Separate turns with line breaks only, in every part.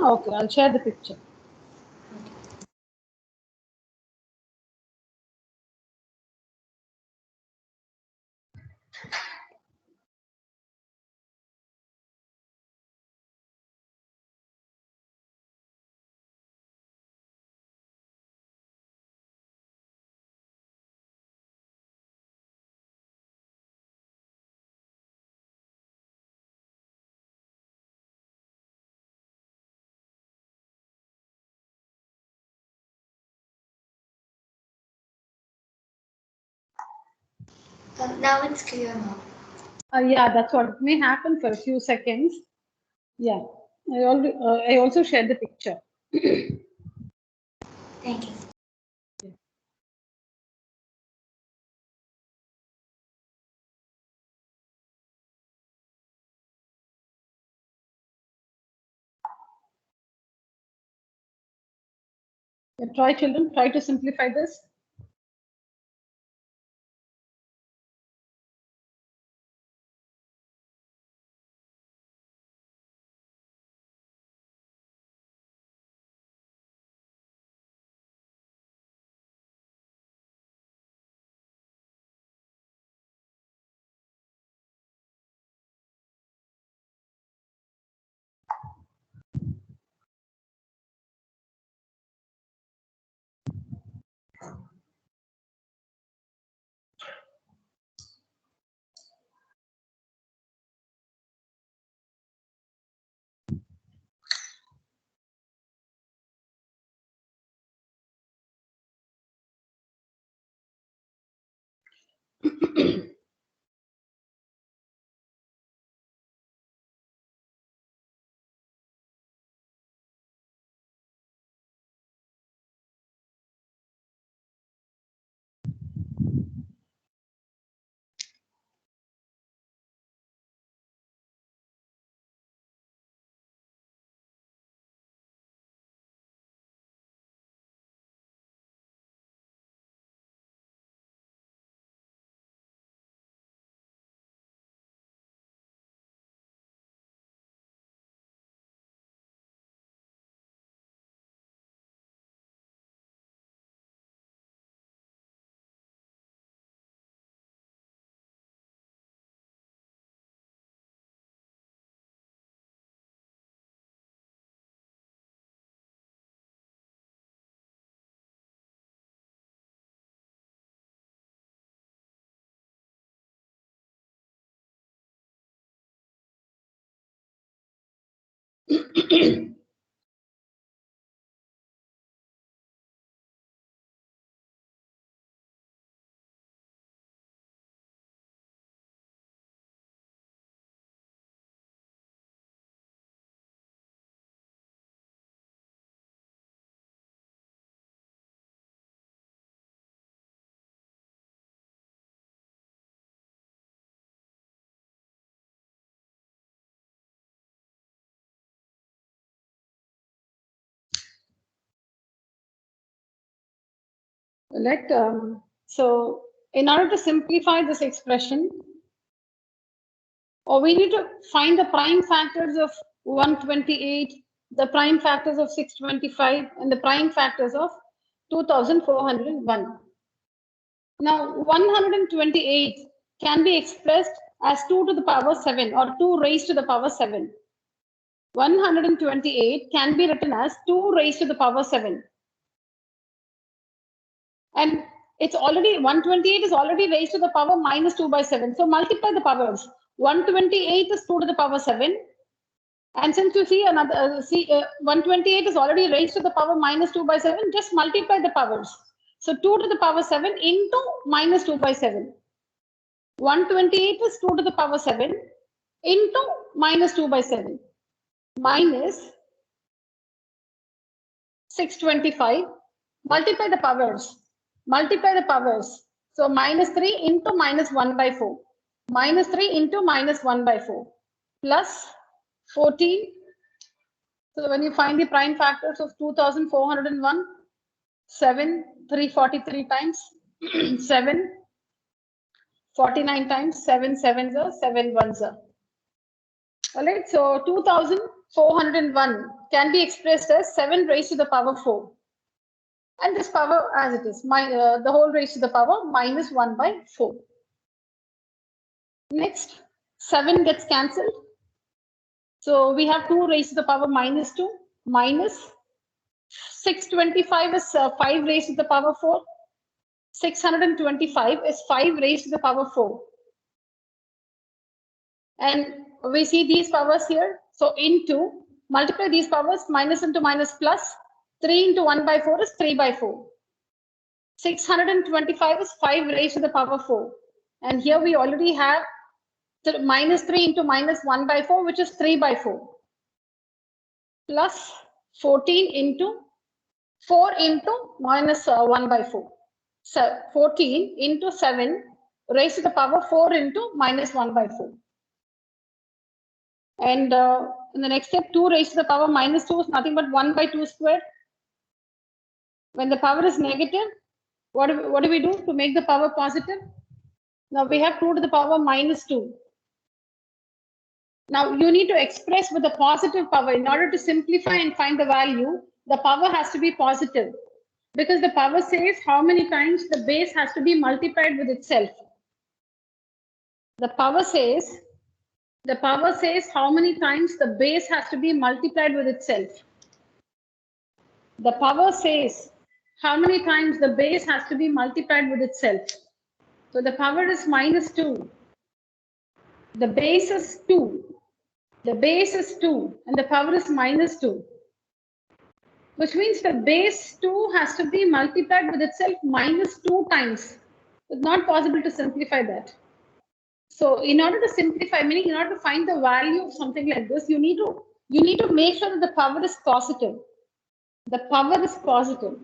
Okay, I'll share the picture.
Now it's clear now.
Yeah, that's what it may happen for a few seconds. Yeah, I also shared the picture.
Thank you.
Try, children, try to simplify this. So in order to simplify this expression, we need to find the prime factors of 128, the prime factors of 625, and the prime factors of 2401. Now, 128 can be expressed as 2 to the power 7 or 2 raised to the power 7. 128 can be written as 2 raised to the power 7. And it's already 128 is already raised to the power minus 2 by 7. So multiply the powers. 128 is 2 to the power 7. And since you see another 128 is already raised to the power minus 2 by 7, just multiply the powers. So 2 to the power 7 into minus 2 by 7. 128 is 2 to the power 7 into minus 2 by 7 minus 625. Multiply the powers. Multiply the powers. So minus 3 into minus 1 by 4. Minus 3 into minus 1 by 4 plus 14. So when you find the prime factors of 2401, 7, 343 times, 7, 49 times, 7 sevens are 7 ones are. All right, so 2000 401 can be expressed as 7 raised to the power 4. And this power as it is, the whole raised to the power minus 1 by 4. Next, 7 gets cancelled. So we have 2 raised to the power minus 2 minus 625 is 5 raised to the power 4. 625 is 5 raised to the power 4. And we see these powers here. So into, multiply these powers, minus into minus plus. 3 into 1 by 4 is 3 by 4. 625 is 5 raised to the power 4. And here we already have minus 3 into minus 1 by 4, which is 3 by 4. Plus 14 into 4 into minus 1 by 4. So 14 into 7 raised to the power 4 into minus 1 by 4. And in the next step, 2 raised to the power minus 2 is nothing but 1 by 2 squared. When the power is negative, what do we do to make the power positive? Now we have 2 to the power minus 2. Now you need to express with a positive power. In order to simplify and find the value, the power has to be positive. Because the power says how many times the base has to be multiplied with itself. The power says how many times the base has to be multiplied with itself. The power says how many times the base has to be multiplied with itself. So the power is minus 2. The base is 2. The base is 2 and the power is minus 2. Which means the base 2 has to be multiplied with itself minus 2 times. It's not possible to simplify that. So in order to simplify, meaning in order to find the value of something like this, you need to make sure that the power is positive. The power is positive.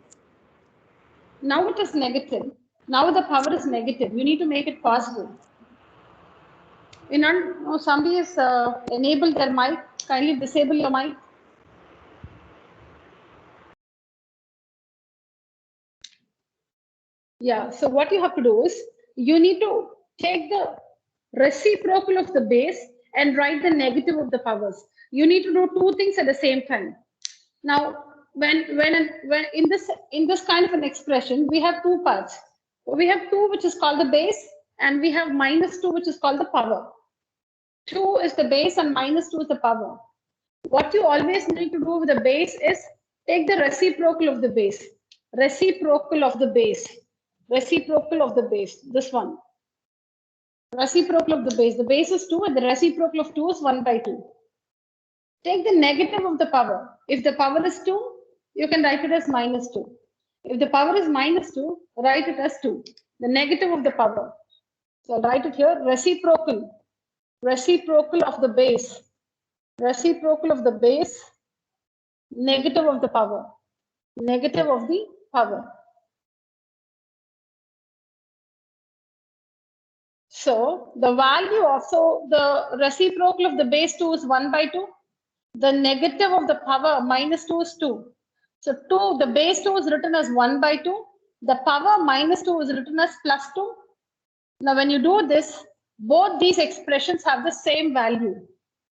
Now it is negative. Now the power is negative. You need to make it positive. Somebody has enabled their mic. Kindly disable your mic. Yeah, so what you have to do is, you need to take the reciprocal of the base and write the negative of the powers. You need to do 2 things at the same time. Now, when in this kind of an expression, we have 2 parts. We have 2, which is called the base, and we have minus 2, which is called the power. 2 is the base and minus 2 is the power. What you always need to do with the base is take the reciprocal of the base. Reciprocal of the base. Reciprocal of the base. This one. Reciprocal of the base. The base is 2 and the reciprocal of 2 is 1 by 2. Take the negative of the power. If the power is 2, you can write it as minus 2. If the power is minus 2, write it as 2. The negative of the power. So I'll write it here. Reciprocal. Reciprocal of the base. Reciprocal of the base. Negative of the power. Negative of the power. So the value of, the reciprocal of the base 2 is 1 by 2. The negative of the power minus 2 is 2. So 2, the base 2 is written as 1 by 2. The power minus 2 is written as plus 2. Now when you do this, both these expressions have the same value.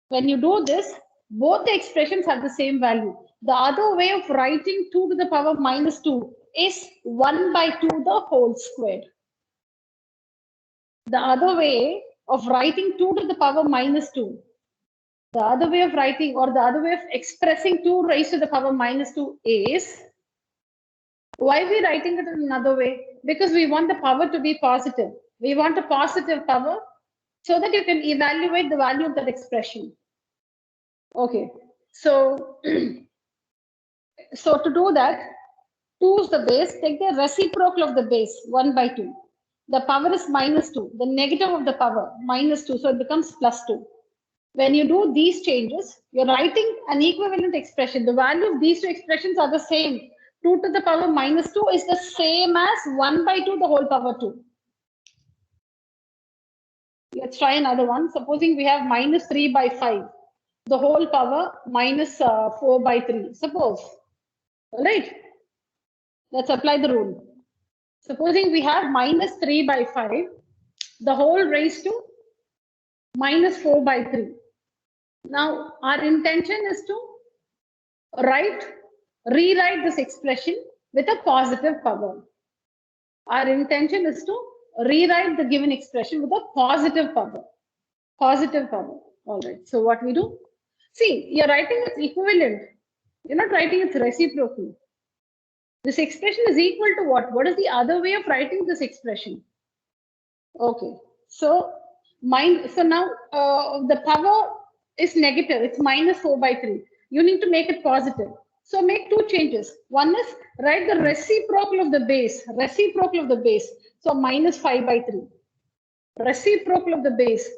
When you do this, both the expressions have the same value. The other way of writing 2 to the power minus 2 is 1 by 2 the whole squared. The other way of writing 2 to the power minus 2, the other way of writing, or the other way of expressing 2 raised to the power minus 2 is, why are we writing it in another way? Because we want the power to be positive. We want a positive power so that you can evaluate the value of that expression. Okay, so, so to do that, 2 is the base, take the reciprocal of the base, 1 by 2. The power is minus 2, the negative of the power, minus 2, so it becomes plus 2. When you do these changes, you're writing an equivalent expression. The value of these 2 expressions are the same. 2 to the power minus 2 is the same as 1 by 2 the whole power 2. Let's try another one. Supposing we have minus 3 by 5, the whole power minus 4 by 3. Suppose, all right? Let's apply the rule. Supposing we have minus 3 by 5, the whole raised to minus 4 by 3. Now, our intention is to rewrite this expression with a positive power. Our intention is to rewrite the given expression with a positive power. Positive power. All right. So what we do? See, you're writing its equivalent. You're not writing its reciprocal. This expression is equal to what? What is the other way of writing this expression? Okay. So so now the power is negative. It's minus 4 by 3. You need to make it positive. So make two changes. One is write the reciprocal of the base. Reciprocal of the base. So minus 5 by 3. Reciprocal of the base.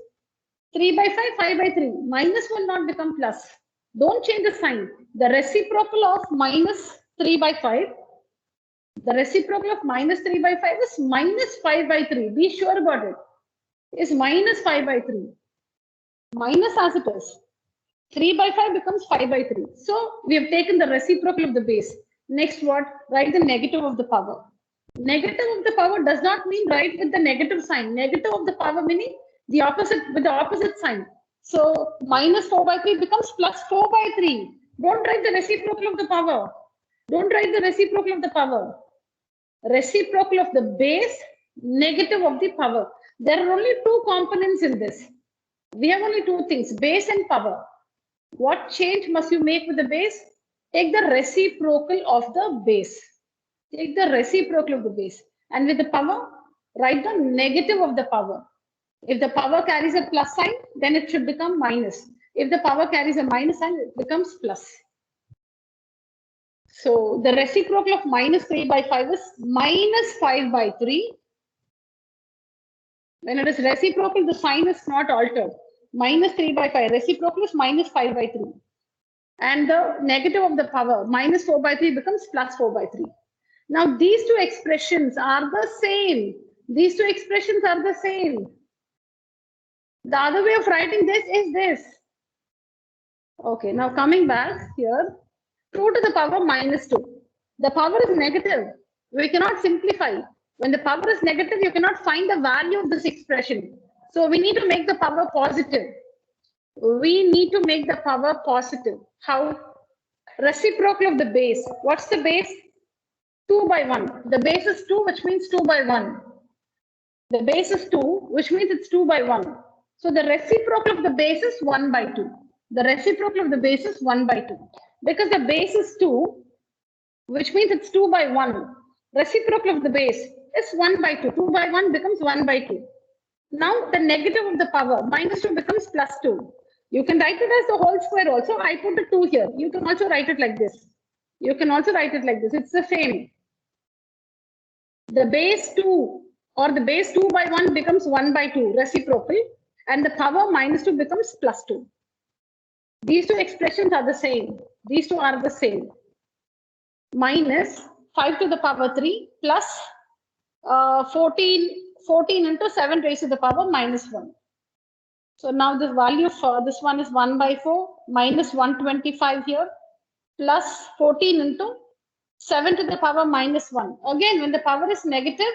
3 by 5, 5 by 3. Minus will not become plus. Don't change the sign. The reciprocal of minus 3 by 5. The reciprocal of minus 3 by 5 is minus 5 by 3. Be sure about it. Is minus 5 by 3. Minus as it is. 3 by 5 becomes 5 by 3. So we have taken the reciprocal of the base. Next what? Write the negative of the power. Negative of the power does not mean write with the negative sign. Negative of the power meaning the opposite with the opposite sign. So minus 4 by 3 becomes plus 4 by 3. Don't write the reciprocal of the power. Don't write the reciprocal of the power. Reciprocal of the base, negative of the power. There are only two components in this. We have only two things, base and power. What change must you make with the base? Take the reciprocal of the base. Take the reciprocal of the base. And with the power, write the negative of the power. If the power carries a plus sign, then it should become minus. If the power carries a minus sign, it becomes plus. So the reciprocal of minus 3 by 5 is minus 5 by 3. When it is reciprocal, the sign is not altered. Minus 3 by 5. Reciprocal is minus 5 by 3. And the negative of the power, minus 4 by 3 becomes plus 4 by 3. Now, these two expressions are the same. These two expressions are the same. The other way of writing this is this. Okay, now coming back here, 2 to the power minus 2. The power is negative. We cannot simplify. When the power is negative, you cannot find the value of this expression. So we need to make the power positive. We need to make the power positive. How? Reciprocal of the base. What's the base? 2 by 1. The base is 2, which means 2 by 1. The base is 2, which means it's 2 by 1. So the reciprocal of the base is 1 by 2. The reciprocal of the base is 1 by 2. Because the base is 2, which means it's 2 by 1. Reciprocal of the base is 1 by 2. 2 by 1 becomes 1 by 2. Now the negative of the power, minus 2 becomes plus 2. You can write it as the whole square also. I put a 2 here. You can also write it like this. You can also write it like this. It's the same. The base 2 or the base 2 by 1 becomes 1 by 2, reciprocal. And the power minus 2 becomes plus 2. These two expressions are the same. These two are the same. Minus 5 to the power 3 plus 14 into 7 raised to the power minus 1. So now the value for this one is 1 by 4 minus 125 here plus 14 into 7 to the power minus 1. Again, when the power is negative,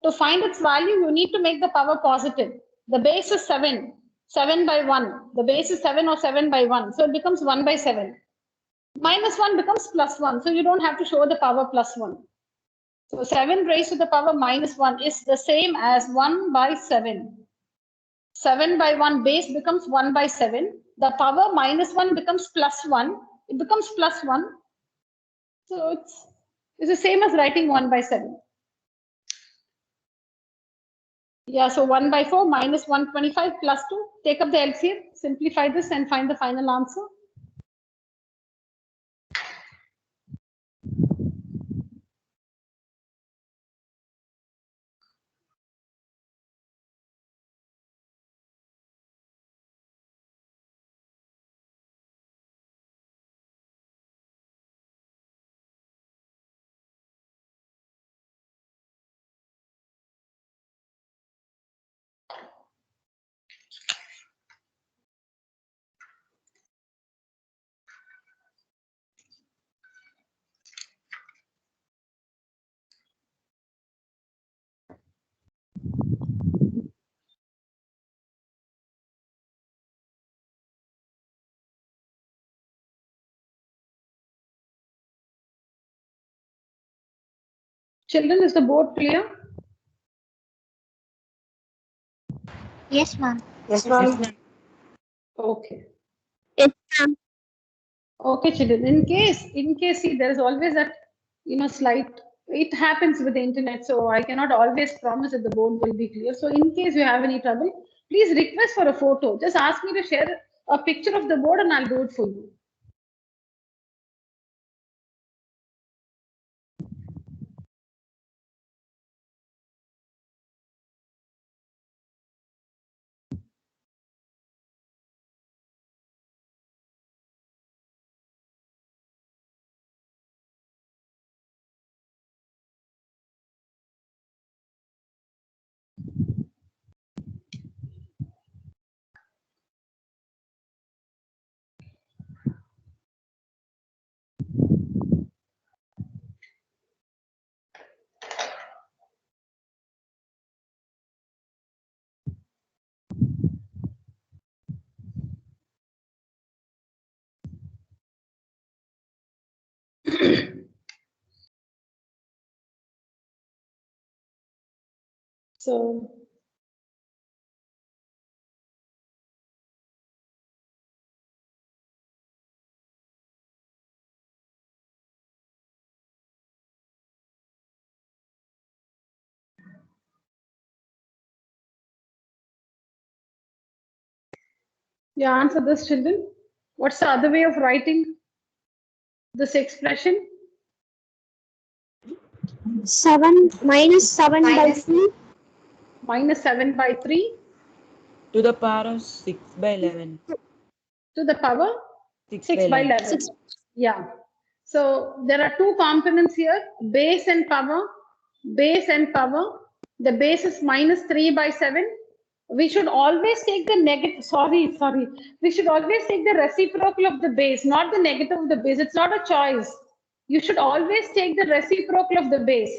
to find its value, you need to make the power positive. The base is 7, 7 by 1. The base is 7 or 7 by 1. So it becomes 1 by 7. Minus 1 becomes plus 1. So you don't have to show the power plus 1. So 7 raised to the power minus 1 is the same as 1 by 7. 7 by 1 base becomes 1 by 7. The power minus 1 becomes plus 1. It becomes plus 1. So it's the same as writing 1 by 7. Yeah, so 1 by 4 minus 125 plus 2. Take up the LCM, simplify this and find the final answer. Children, is the board clear?
Yes, ma'am.
Yes, ma'am.
Okay.
Yes, ma'am.
Okay, children. In case, see, there is always that, slight. It happens with the internet, so I cannot always promise that the board will be clear. So, in case you have any trouble, please request for a photo. Just ask me to share a picture of the board, and I'll do it for you. So, you answer this, children. What's the other way of writing this expression?
7 minus 7 by
Minus-
3.
Minus 7 by 3
to the power of 6 by 11.
to the power
6
6 by 11.
6.
Yeah. So there are two components here, base and power. Base and power. The base is minus 3 by 7. We should always take the negative. Sorry. We should always take the reciprocal of the base, not the negative of the base. It's not a choice. You should always take the reciprocal of the base.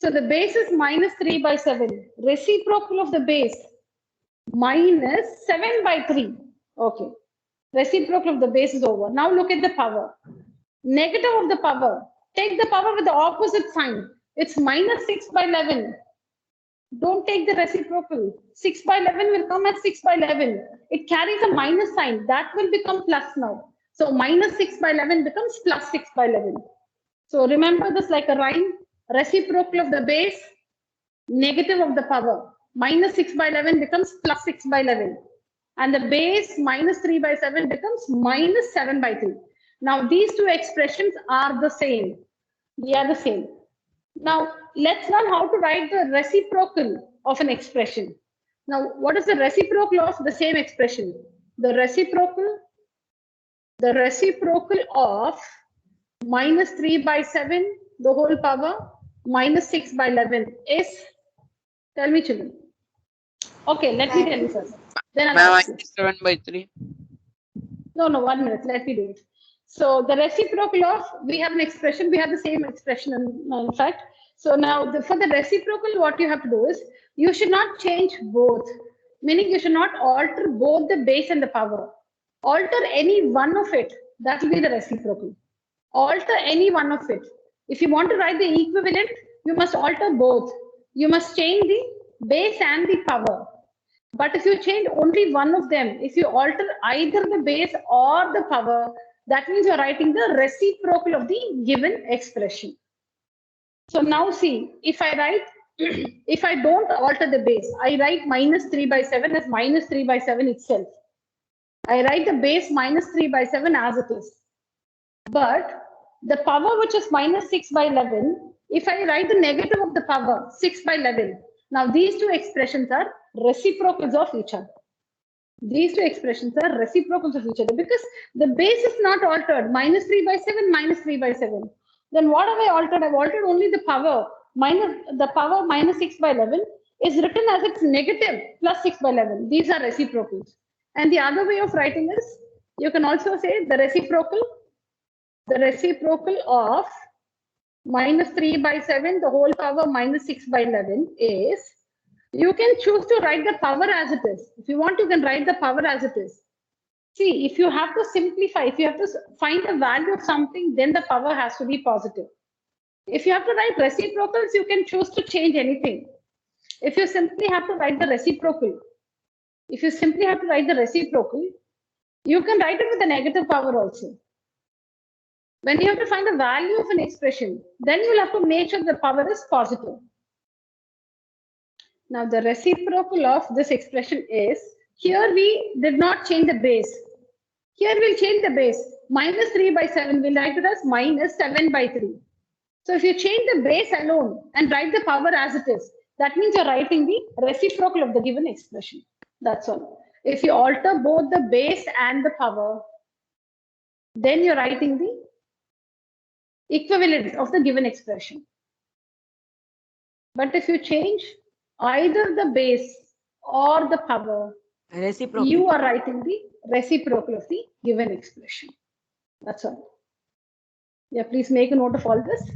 So the base is minus 3 by 7. Reciprocal of the base minus 7 by 3. Okay. Reciprocal of the base is over. Now look at the power. Negative of the power. Take the power with the opposite sign. It's minus 6 by 11. Don't take the reciprocal. 6 by 11 will come as 6 by 11. It carries a minus sign. That will become plus now. So minus 6 by 11 becomes plus 6 by 11. So remember this like a rhyme. Reciprocal of the base, negative of the power. Minus 6 by 11 becomes plus 6 by 11. And the base minus 3 by 7 becomes minus 7 by 3. Now these two expressions are the same. They are the same. Now let's learn how to write the reciprocal of an expression. Now what is the reciprocal of the same expression? The reciprocal of minus 3 by 7, the whole power, minus 6 by 11 is, tell me children. Okay, let me tell you first. Then I'll
Ma'am,
ask you.
7 by 3.
No, 1 minute. Let me do it. So the reciprocal of, we have an expression, we have the same expression in fact. So now for the reciprocal, what you have to do is, you should not change both. Meaning you should not alter both the base and the power. Alter any one of it. That will be the reciprocal. Alter any one of it. If you want to write the equivalent, you must alter both. You must change the base and the power. But if you change only one of them, if you alter either the base or the power, that means you're writing the reciprocal of the given expression. So now see, if I write, if I don't alter the base, I write minus 3 by 7 as minus 3 by 7 itself. I write the base minus 3 by 7 as it is. But the power which is minus 6 by 11, if I write the negative of the power, 6 by 11, now these two expressions are reciprocals of each other. These two expressions are reciprocals of each other because the base is not altered, minus 3 by 7, minus 3 by 7. Then what have I altered? I've altered only the power, minus 6 by 11 is written as its negative plus 6 by 11. These are reciprocals. And the other way of writing is, you can also say the reciprocal of minus 3 by 7, the whole power minus 6 by 11 is, you can choose to write the power as it is. If you want, you can write the power as it is. See, if you have to simplify, if you have to find a value of something, then the power has to be positive. If you have to write reciprocals, you can choose to change anything. If you simply have to write the reciprocal, if you simply have to write the reciprocal, you can write it with a negative power also. When you have to find the value of an expression, then you'll have to make sure the power is positive. Now, the reciprocal of this expression is, here we did not change the base. Here we'll change the base. Minus 3 by 7, we'll write it as minus 7 by 3. So if you change the base alone and write the power as it is, that means you're writing the reciprocal of the given expression. That's all. If you alter both the base and the power, then you're writing the equivalent of the given expression. But if you change either the base or the power,
Reciprocal.
you are writing the reciprocal of the given expression. That's all. Yeah, please make a note of all this.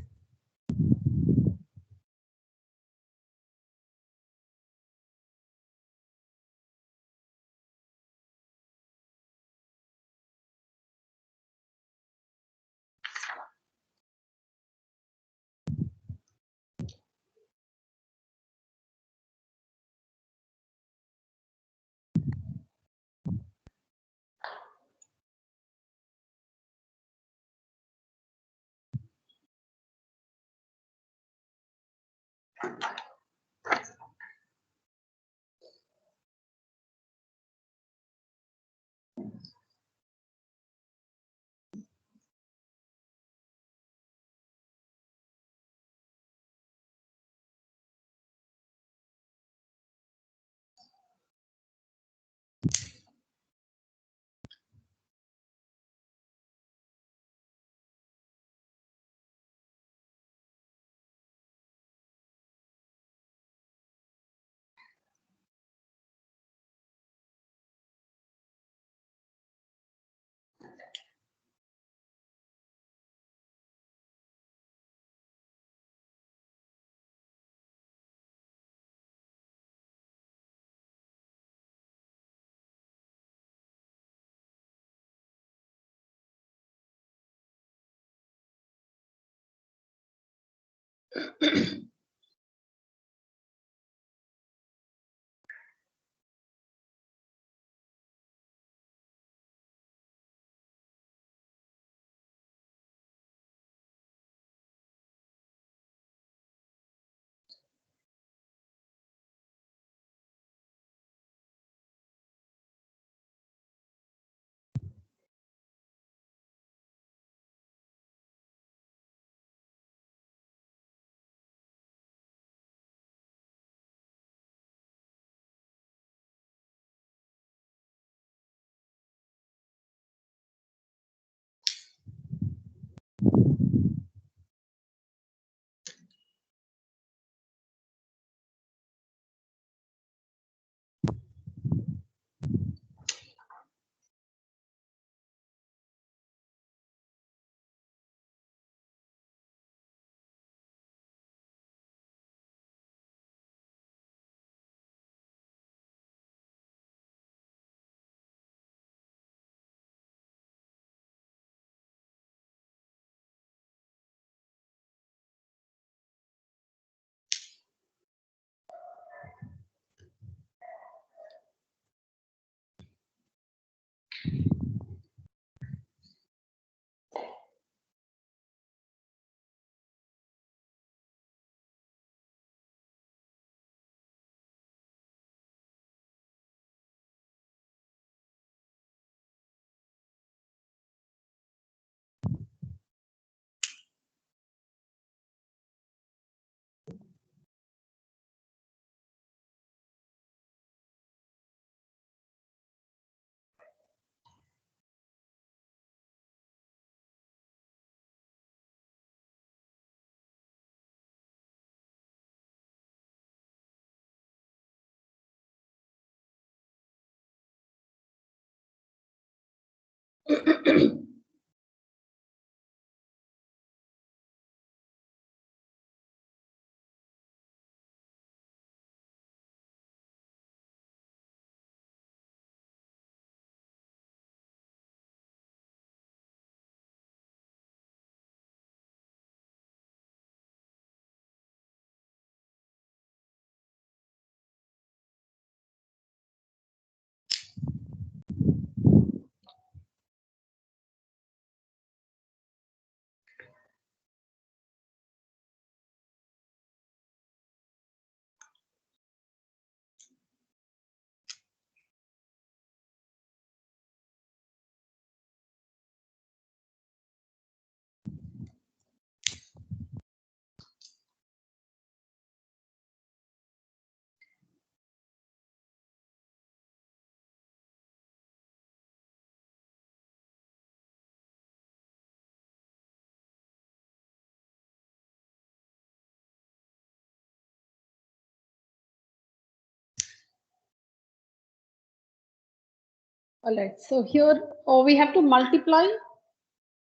All right. So here we have to multiply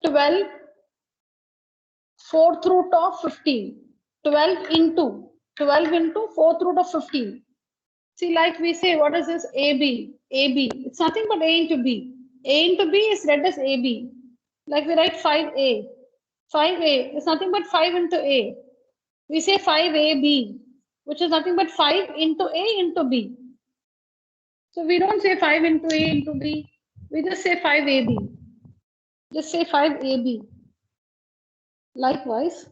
12 fourth root of 15. 12 into fourth root of 15. See, like we say, what is this? AB. AB. It's nothing but A into B. A into B is read as AB. Like we write 5A. 5A is nothing but 5 into A. We say 5AB, which is nothing but 5 into A into B. So we don't say 5 into A into B. We just say 5AB. Just say 5AB. Likewise,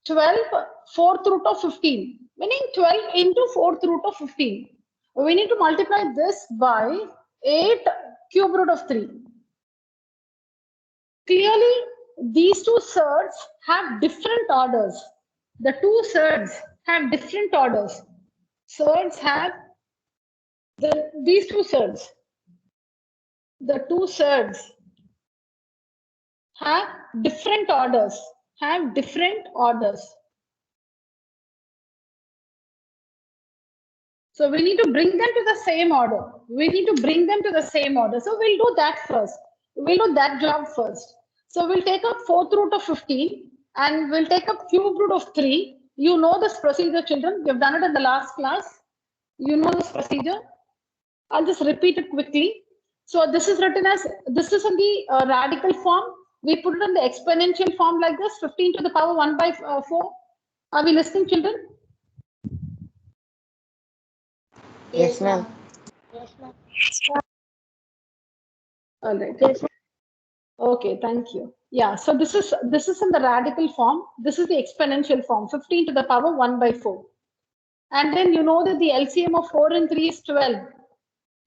12 fourth root of 15, meaning 12 into fourth root of 15. We need to multiply this by 8 cube root of 3. Clearly, these two surds have different orders. The two surds have different orders. Surds have these two surds. The two surds have different orders. So we need to bring them to the same order. So we'll do that first. We'll do that job first. So we'll take up fourth root of 15 and we'll take up cube root of 3. You know this procedure, children. We've done it in the last class. You know this procedure. I'll just repeat it quickly. So this is written as, this is in the radical form. We put it in the exponential form like this, 15 to the power 1 by 4. Are we listening, children?
Yes, ma'am.
All right. Okay, thank you. Yeah, so this is in the radical form. This is the exponential form, 15 to the power 1 by 4. And then you know that the LCM of 4 and 3 is 12.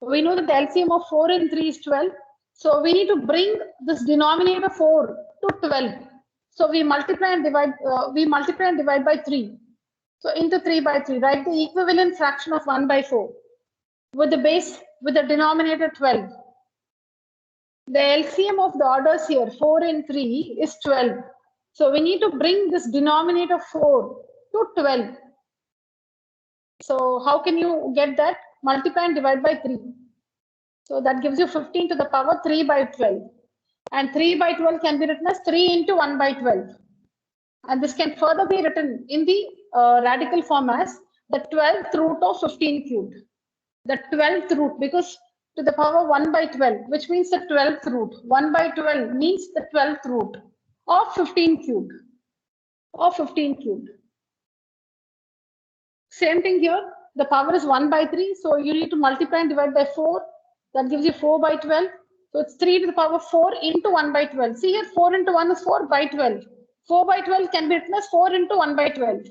We know that the LCM of 4 and 3 is 12. So we need to bring this denominator 4 to 12. So we multiply and divide by 3. So into 3 by 3, write the equivalent fraction of 1 by 4 with the denominator 12. The LCM of the orders here, 4 and 3, is 12. So we need to bring this denominator 4 to 12. So how can you get that? Multiply and divide by 3. So that gives you 15 to the power 3 by 12. And 3 by 12 can be written as 3 into 1 by 12. And this can further be written in the radical form as the 12th root of 15 cubed. The 12th root, because to the power 1 by 12, which means the 12th root. 1 by 12 means the 12th root of 15 cubed. Same thing here. The power is 1 by 3. So you need to multiply and divide by 4. That gives you 4 by 12. So it's 3 to the power 4 into 1 by 12. See here, 4 into 1 is 4 by 12. 4 by 12 can be written as 4 into 1 by 12.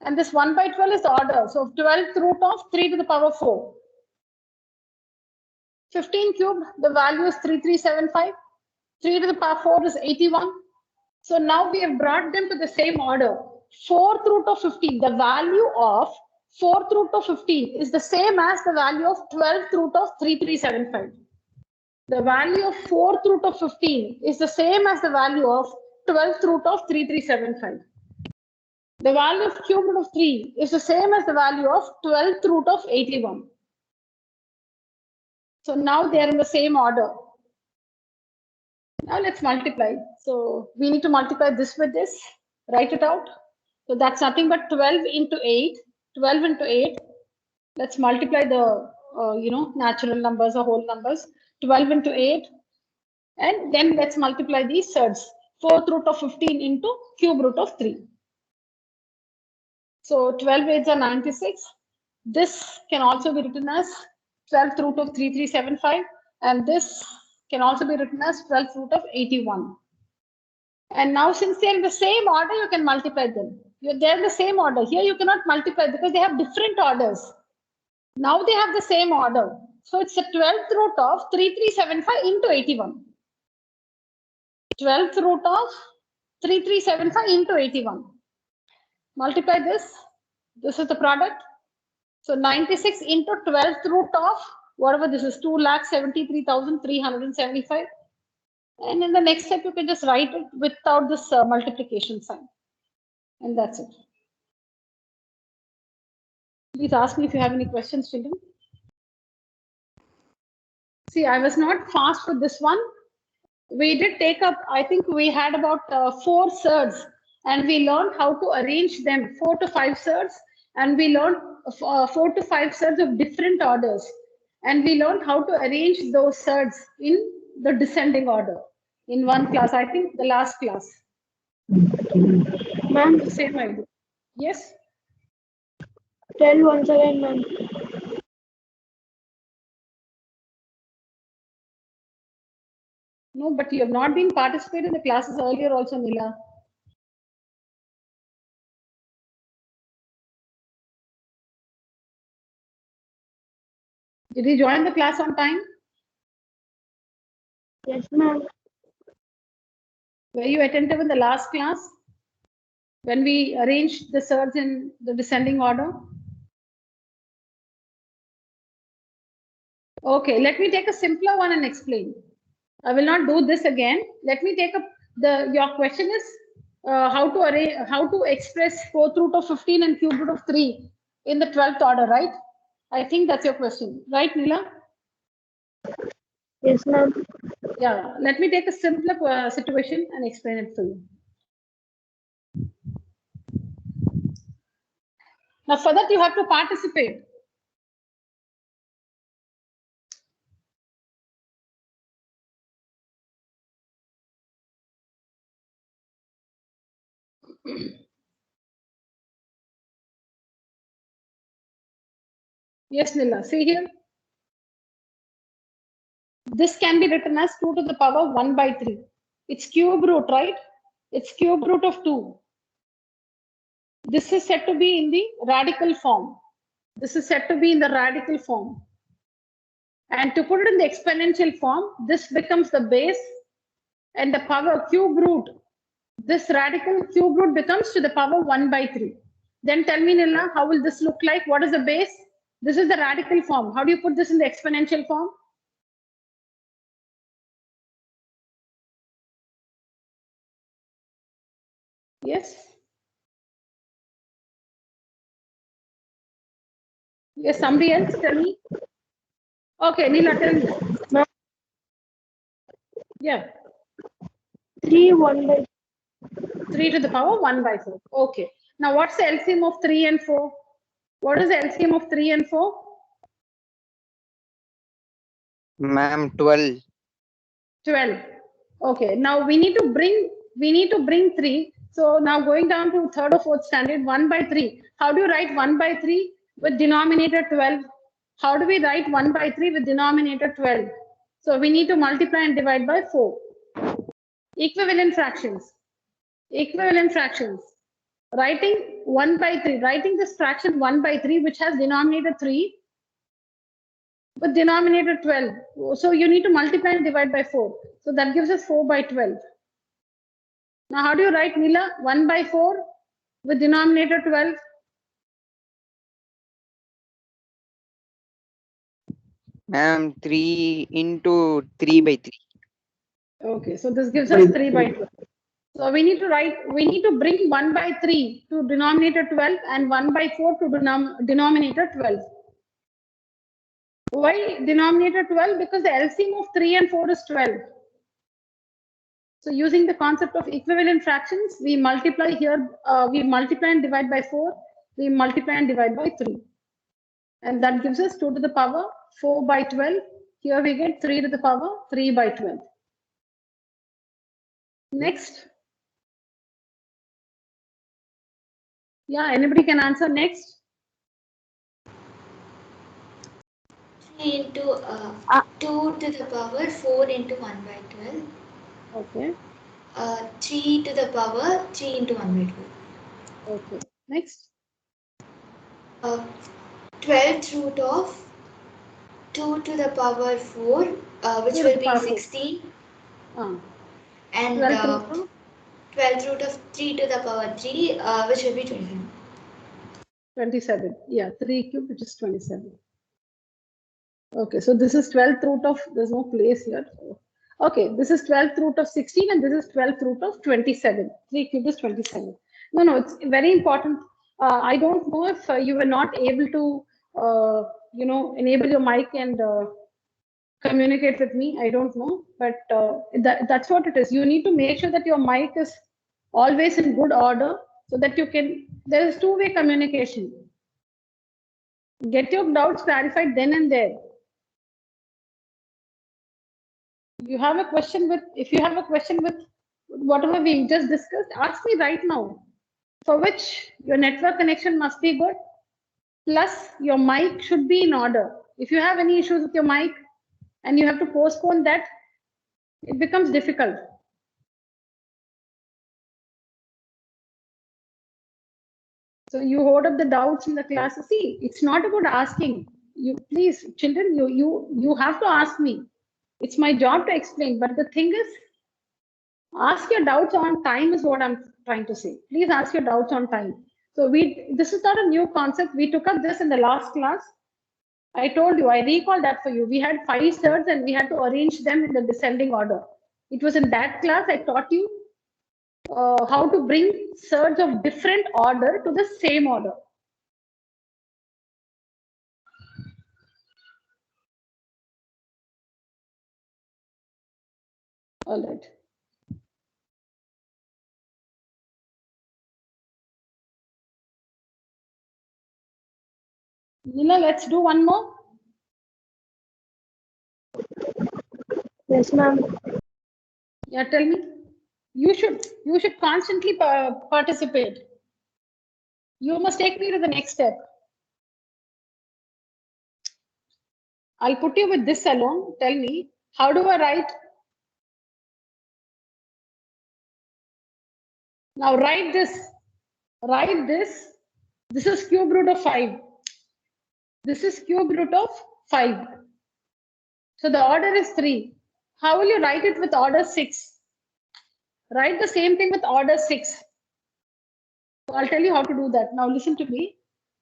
And this 1 by 12 is the order. So 12th root of 3 to the power 4. 15 cubed, the value is 3375. 3 to the power 4 is 81. So now we have brought them to the same order. 4th root of 15, the value of 4th root of 15 is the same as the value of 12th root of 3375. The value of 4th root of 15 is the same as the value of 12th root of 3375. The value of cube root of 3 is the same as the value of 12th root of 81. So now they are in the same order. Now let's multiply. So we need to multiply this with this. Write it out. So that's nothing but 12 into 8. 12 into 8. Let's multiply the natural numbers or whole numbers. 12 into 8. And then let's multiply these surds. 4th root of 15 into cube root of 3. So 12 8s are 96. This can also be written as 12th root of 3375. And this can also be written as 12th root of 81. And now since they're in the same order, you can multiply them. They're in the same order. Here you cannot multiply because they have different orders. Now they have the same order. So it's the 12th root of 3375 into 81. 12th root of 3375 into 81. Multiply this. This is the product. So 96 into 12th root of whatever this is, 2,73,375. And in the next step, you can just write it without this multiplication sign. And that's it. Please ask me if you have any questions, children. See, I was not fast with this one. We did take up, I think we had about 4 surds, and we learned how to arrange them, 4 to 5 surds, and we learned 4 to 5 surds of different orders. And we learned how to arrange those surds in the descending order in one class, I think the last class.
Ma'am,
Same idea. Yes?
tell once again, ma'am.
No, but you have not been participating in the classes earlier also, Neela. Did you join the class on time?
Yes, ma'am.
Were you attentive in the last class when we arranged the surds in the descending order? Okay, let me take a simpler one and explain. I will not do this again. Let me take up your question is how to express 4th root of 15 and cube root of 3 in the 12th order, right? I think that's your question, right, Neela?
Yes, ma'am.
Yeah, let me take a simpler situation and explain it for you. Now, for that, you have to participate. Yes, Nila, see here. This can be written as 2 to the power 1 by 3. It's cube root, right? It's cube root of 2. This is said to be in the radical form. This is said to be in the radical form. And to put it in the exponential form, this becomes the base and the power cube root. This radical cube root becomes to the power 1 by 3. Then tell me, Nila, how will this look like? What is the base? This is the radical form. How do you put this in the exponential form? Yes? Yes, somebody else tell me. Okay, Neela, tell me.
Ma'am,
Yeah,
3 1 by
3 to the power 1 by 4. Okay. Now, what's the LCM of 3 and 4? What is the LCM of 3 and 4?
Ma'am, 12.
12. Okay. Now we need to bring 3. So now going down to 3rd or 4th standard, 1 by 3. How do you write 1 by 3 with denominator 12? How do we write 1 by 3 with denominator 12? So we need to multiply and divide by 4. Equivalent fractions. Equivalent fractions. Writing 1 by 3. Writing this fraction 1 by 3, which has denominator 3 with denominator 12. So you need to multiply and divide by 4. So that gives us 4 by 12. Now, how do you write, Neela? 1 by 4 with denominator 12.
Ma'am, 3 into 3 by 3.
Okay, so this gives us 3 by 12. So we need to bring 1 by 3 to denominator 12 and 1 by 4 to denominator 12. Why denominator 12? Because the LCM of 3 and 4 is 12. So using the concept of equivalent fractions, we multiply here, we multiply and divide by 4, we multiply and divide by 3. And that gives us 2 to the power 4 by 12. Here we get 3 to the power 3 by 12. Next. Yeah, anybody can answer next.
3 into 2 to the power 4 into 1 by 12.
Okay.
3 to the power 3 into 1 by 12.
Okay. Next.
12th root of 2 to the power 4, which will be 16. And 12th root of 3 to the power 3, which will be 27.
27. Yeah, 3 cubed, which is 27. Okay, so this is 12th root of, there's no place here. Okay, this is 12th root of 16 and this is 12th root of 27. 3 cubed is 27. No, it's very important. I don't know if you were not able to, enable your mic and communicate with me. I don't know, but that's what it is. You need to make sure that your mic is always in good order so that you can, there is two-way communication. Get your doubts clarified then and there. You have a question with, if you have a question with whatever we just discussed, ask me right now, for which your network connection must be good, plus your mic should be in order. If you have any issues with your mic and you have to postpone that, it becomes difficult. So you hold up the doubts in the class. See, it's not about asking. You please, children, you have to ask me. It's my job to explain. But the thing is, ask your doubts on time is what I'm trying to say. Please ask your doubts on time. So this is not a new concept. We took up this in the last class. I told you, I recall that for you. We had 5 surds and we had to arrange them in the descending order. It was in that class I taught you how to bring surds of different order to the same order. All right. Neela, let's do one more.
Yes, ma'am.
Yeah, tell me. You should constantly participate. You must take me to the next step. I'll put you with this alone. Tell me, how do I write? Now write this. Write this. This is cube root of 5. This is cube root of 5. So the order is 3. How will you write it with order 6? Write the same thing with order 6. So I'll tell you how to do that. Now listen to me.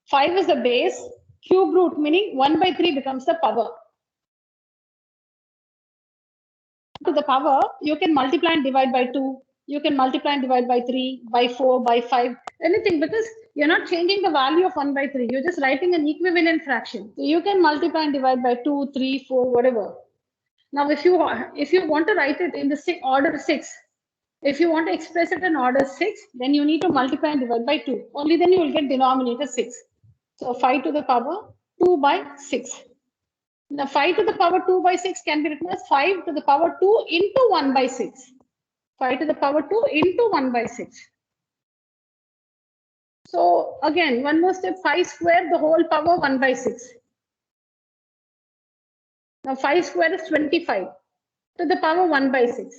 5 is the base. Cube root meaning 1 by 3 becomes the power. To the power, you can multiply and divide by 2. You can multiply and divide by 3, by 4, by 5, anything, because you're not changing the value of 1 by 3. You're just writing an equivalent fraction. So you can multiply and divide by 2, 3, 4, whatever. Now, if you want to write it in the order 6, if you want to express it in order 6, then you need to multiply and divide by 2. Only then you will get denominator 6. So 5 to the power 2 by 6. Now 5 to the power 2 by 6 can be written as 5 to the power 2 into 1 by 6. 5 to the power 2 into 1 by 6. So again, one more step, 5 square, the whole power 1 by 6. Now 5 square is 25 to the power 1 by 6.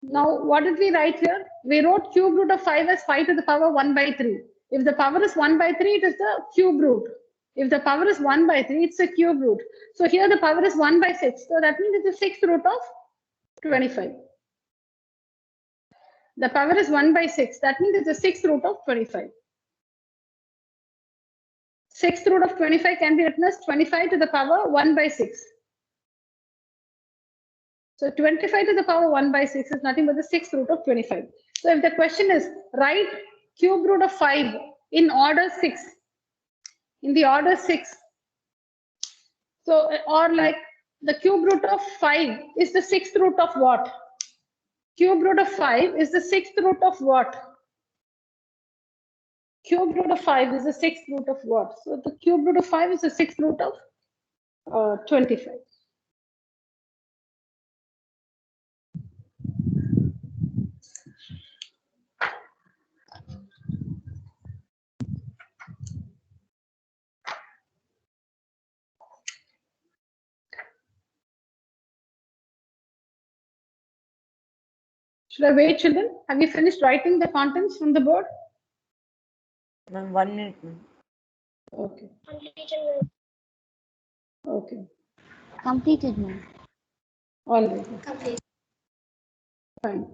Now what did we write here? We wrote cube root of 5 as 5 to the power 1 by 3. If the power is 1 by 3, it is the cube root. If the power is 1 by 3, it's a cube root. So here the power is 1 by 6. So that means it's the 6th root of 25. The power is 1 by 6. That means it's the 6th root of 25. 6th root of 25 can be written as 25 to the power 1 by 6. So 25 to the power 1 by 6 is nothing but the 6th root of 25. So if the question is, write cube root of 5 in order 6, in the order 6. So, or like the cube root of 5 is the 6th root of what? Cube root of 5 is the 6th root of what? Cube root of 5 is the 6th root of what? So the cube root of 5 is the 6th root of 25. Should I wait, children? Have you finished writing the contents from the board?
Ma'am, 1 minute.
Okay. Okay.
Completed, ma'am.
All right.
Complete.
Fine.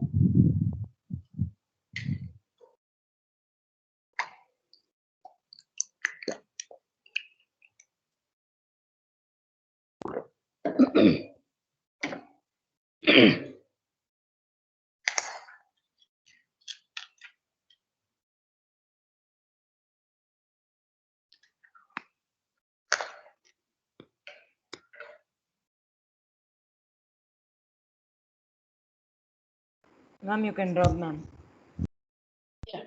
Ma'am, you can drop, ma'am.
Yeah.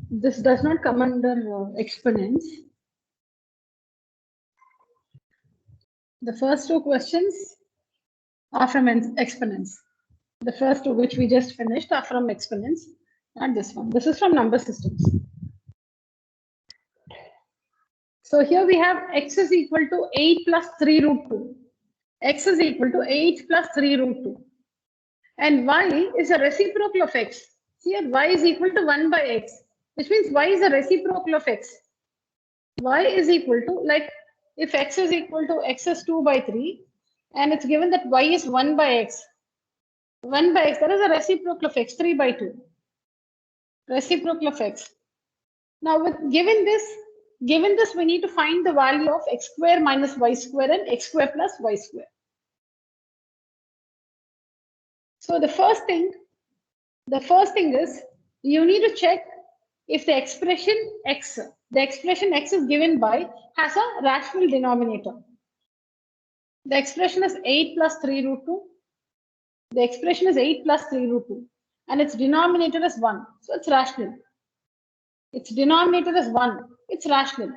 This does not come under exponents. The first two questions are from exponents. The first two which we just finished are from exponents, not this one. This is from number systems. So here we have x is equal to 8 plus 3 root 2. X is equal to 8 plus 3 root 2. And y is a reciprocal of x. Here y is equal to 1 by x, which means y is a reciprocal of x. Y is equal to, like, if x is equal to x is 2 by 3, and it's given that y is 1 by x. 1 by x, that is a reciprocal of x, 3 by 2. Reciprocal of x. Now, given this, we need to find the value of x square minus y square and x square plus y square. So the first thing is you need to check if the expression x is given by has a rational denominator. The expression is 8 plus 3 root 2. The expression is 8 plus 3 root 2. And its denominator is 1. So it's rational. Its denominator is 1. It's rational.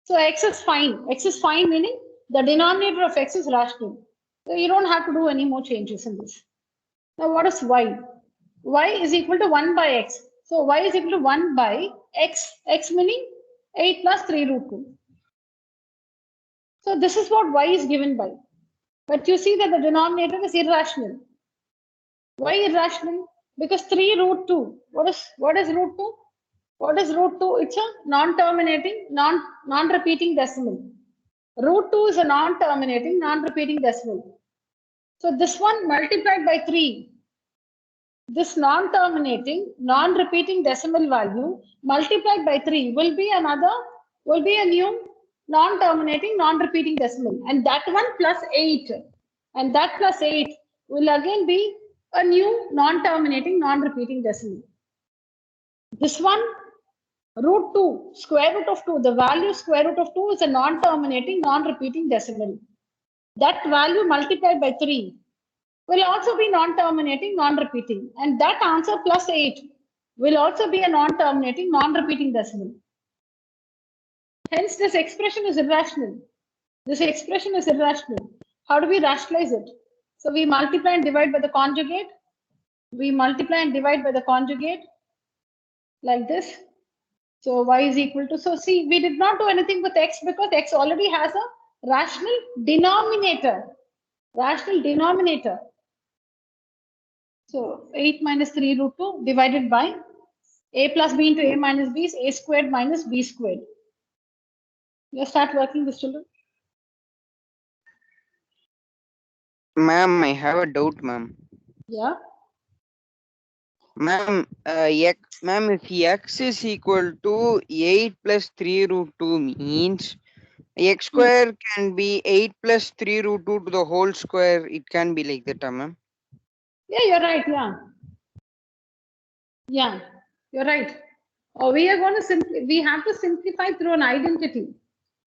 So x is fine. X is fine meaning the denominator of x is rational. So you don't have to do any more changes in this. Now what is y? Y is equal to 1 by x. So y is equal to 1 by x. X meaning 8 plus 3 root 2. So this is what y is given by. But you see that the denominator is irrational. Why irrational? Because 3 root 2. What is root 2? What is root 2? It's a non-terminating, non-repeating decimal. Root 2 is a non-terminating, non-repeating decimal. So this one multiplied by 3. This non-terminating, non-repeating decimal value multiplied by 3 will be a new non-terminating, non-repeating decimal. And that one plus 8. And that plus 8 will again be a new non-terminating, non-repeating decimal. This one, root 2, square root of 2, the value square root of 2 is a non-terminating, non-repeating decimal. That value multiplied by 3 will also be non-terminating, non-repeating. And that answer plus 8 will also be a non-terminating, non-repeating decimal. Hence, this expression is irrational. This expression is irrational. How do we rationalize it? So we multiply and divide by the conjugate. We multiply and divide by the conjugate like this. So y is equal to, so see, we did not do anything with x because x already has a rational denominator. Rational denominator. So 8 minus 3 root 2 divided by a plus b into a minus b is a squared minus b squared. Let's start working this, children.
Ma'am, I have a doubt, ma'am.
Yeah.
Ma'am, ma'am, if x is equal to 8 plus 3 root 2 means x square can be 8 plus 3 root 2 to the whole square. It can be like that, ma'am.
Yeah, you're right. Yeah. Yeah, you're right. Or we are going to we have to simplify through an identity.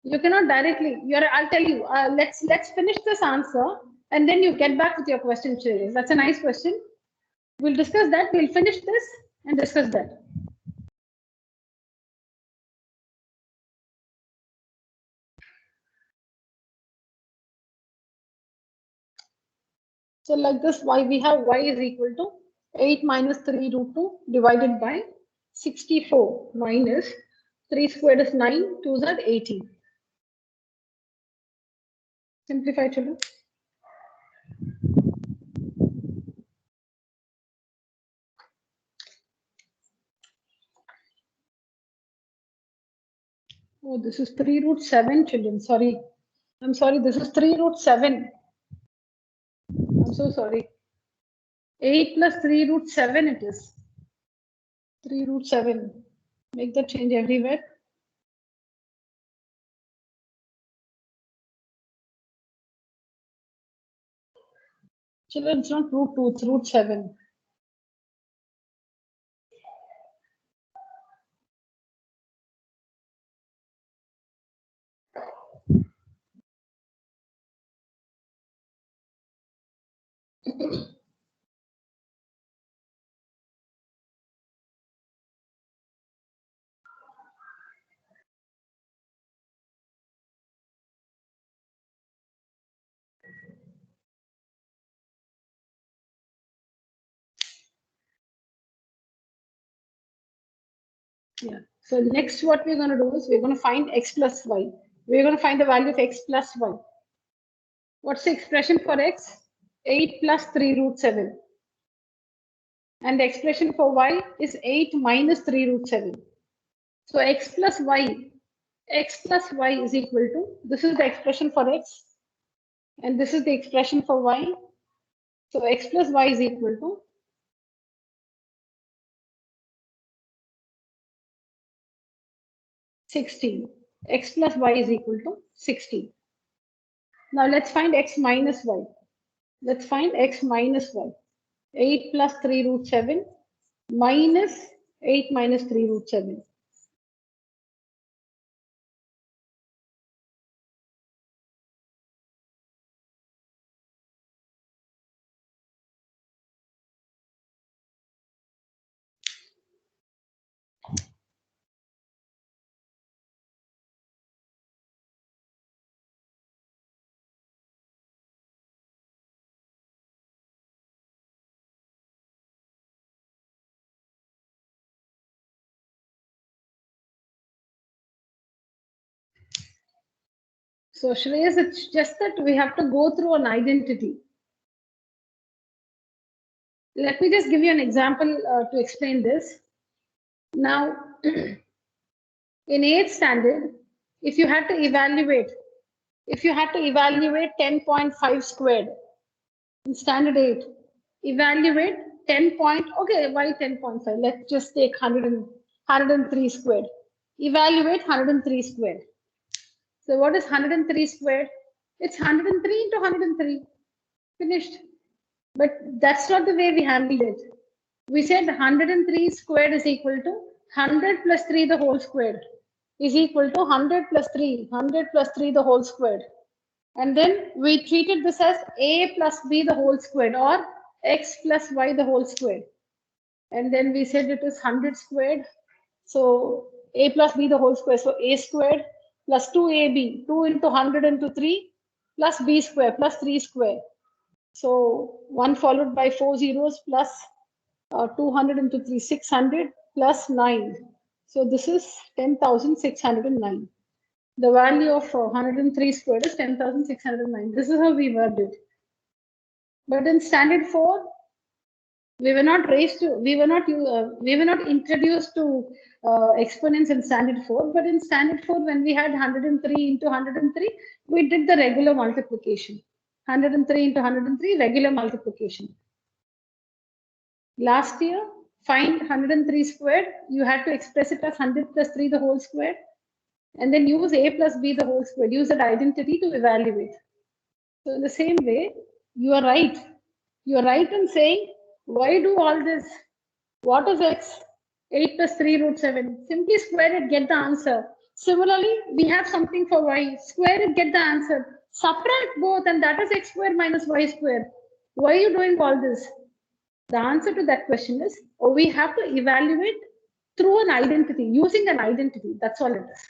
You cannot directly. I'll tell you. Let's finish this answer and then you get back with your question, Shreya. That's a nice question. We'll discuss that. We'll finish this and discuss that. So like this, we have y is equal to 8 minus 3 root 2 divided by 64 minus 3 squared is 9, 2s are 18. Simplify, children. Oh, this is 3 root 7, children. Sorry. I'm sorry. This is 3 root 7. I'm so sorry. 8 plus 3 root 7 it is. 3 root 7. Make that change everywhere. Children, it's not root 2, it's root 7. Yeah. So next what we're going to do is we're going to find x plus y. We're going to find the value of x plus y. What's the expression for x? 8 plus 3 root 7. And the expression for y is 8 minus 3 root 7. So x plus y is equal to, this is the expression for x. And this is the expression for y. So x plus y is equal to 16. X plus y is equal to 16. Now let's find x minus y. Let's find x minus y. 8 plus 3 root 7 minus 8 minus 3 root 7. So Shreyas, it's just that we have to go through an identity. Let me just give you an example to explain this. Now, in 8th standard, if you had to evaluate 10.5 squared in standard 8, evaluate 10 point, okay, why 10.5? Let's just take 103 squared. Evaluate 103 squared. So what is 103 squared? It's 103 into 103. Finished. But that's not the way we handled it. We said 103 squared is equal to 100 plus 3 the whole squared is equal to 100 plus 3, 100 plus 3 the whole squared. And then we treated this as a plus b the whole squared or x plus y the whole squared. And then we said it is 100 squared. So a plus b the whole square. So a squared plus 2ab, 2 into 100 into 3 plus b square plus 3 square. So 1 followed by 4 zeros plus 200 into 3, 600 plus 9. So this is 10,609. The value of 103 squared is 10,609. This is how we worked it. But in standard 4, we were not introduced to exponents in standard 4. But in standard 4, when we had 103 into 103, we did the regular multiplication. 103 into 103, regular multiplication. Last year, find 103 squared. You had to express it as 100 plus 3 the whole square. And then use a plus b the whole square. Use that identity to evaluate. So in the same way, you are right. You are right in saying, why do all this? What is x? 8 plus 3 root 7. Simply square it, get the answer. Similarly, we have something for y. Square it, get the answer. Subtract both, and that is x squared minus y squared. Why are you doing all this? The answer to that question is, we have to evaluate through an identity, using an identity. That's all it is.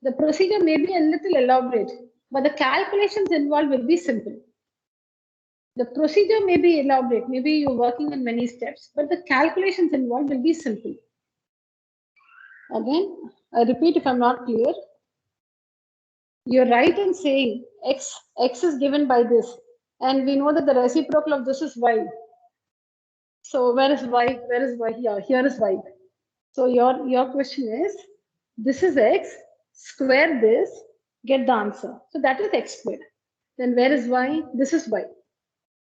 The procedure may be a little elaborate, but the calculations involved will be simple. The procedure may be elaborate, maybe you're working on many steps, but the calculations involved will be simple. Again, I repeat if I'm not clear. You're right in saying x is given by this, and we know that the reciprocal of this is y. So where is y? Where is y? Here is y. So your question is, this is x, square this, get the answer. So that is x squared. Then where is y? This is y.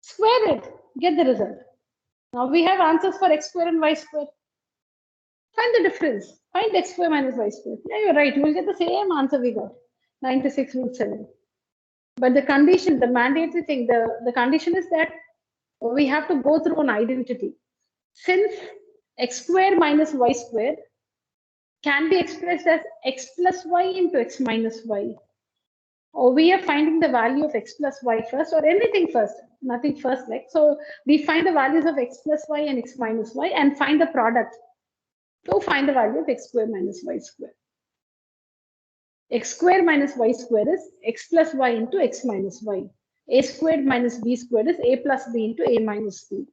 Square it, get the result. Now we have answers for x square and y square. Find the difference. Find x square minus y square. Yeah, you're right. You will get the same answer we got. 96 root 7. But the condition, the mandatory thing, the condition is that we have to go through an identity. Since x square minus y square can be expressed as x plus y into x minus y. Or we are finding the value of x plus y first, or anything first, nothing first like. So we find the values of x plus y and x minus y and find the product to find the value of x square minus y square. X square minus y square is x plus y into x minus y. A squared minus b squared is a plus b into a minus b.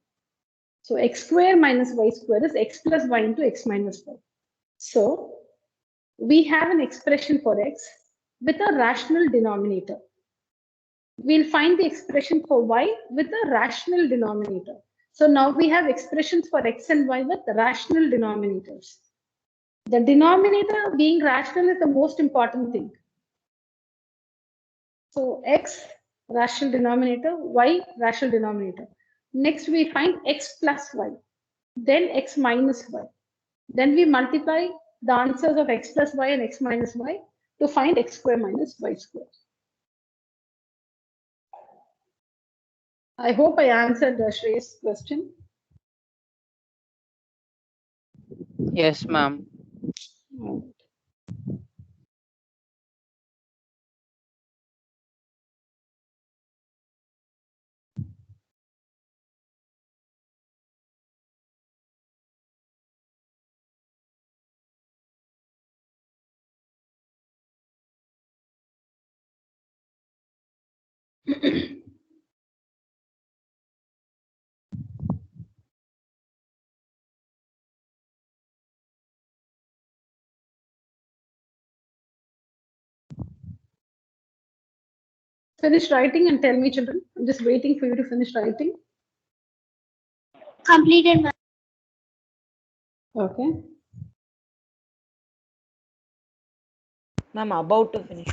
So x square minus y square is x plus y into x minus y. So we have an expression for x with a rational denominator. We'll find the expression for y with a rational denominator. So now we have expressions for x and y with rational denominators. The denominator being rational is the most important thing. So x rational denominator, y rational denominator. Next we find x plus y, then x minus y. Then we multiply the answers of x plus y and x minus y to find x square minus y square. I hope I answered Shrey's question.
Yes, ma'am.
Finish writing and tell me, children. I'm just waiting for you to finish writing.
Completed, ma'am.
Okay.
Ma'am, about to finish.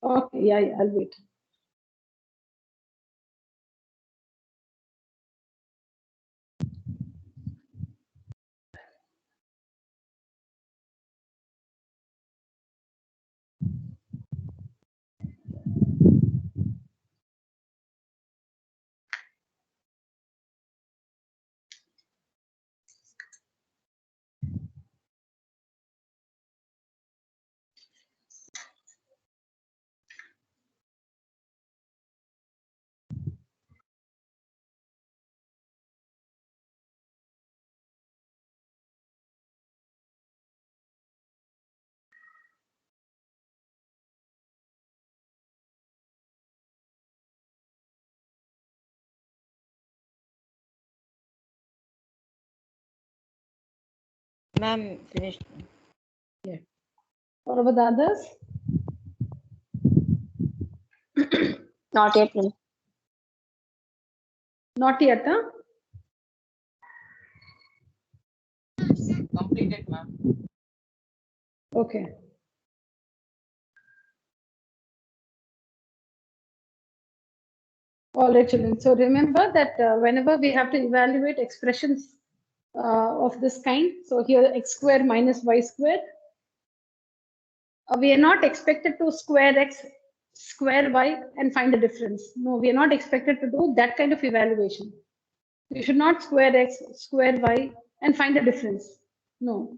Okay, yeah, I'll wait.
Ma'am, finished.
Yeah. What about the others?
Not yet, ma'am.
Not yet, huh?
Completed, ma'am.
Okay. All right, children. So remember that whenever we have to evaluate expressions of this kind, so here x square minus y square, we are not expected to square x, square y, and find a difference. No, we are not expected to do that kind of evaluation. You should not square x, square y, and find a difference. No.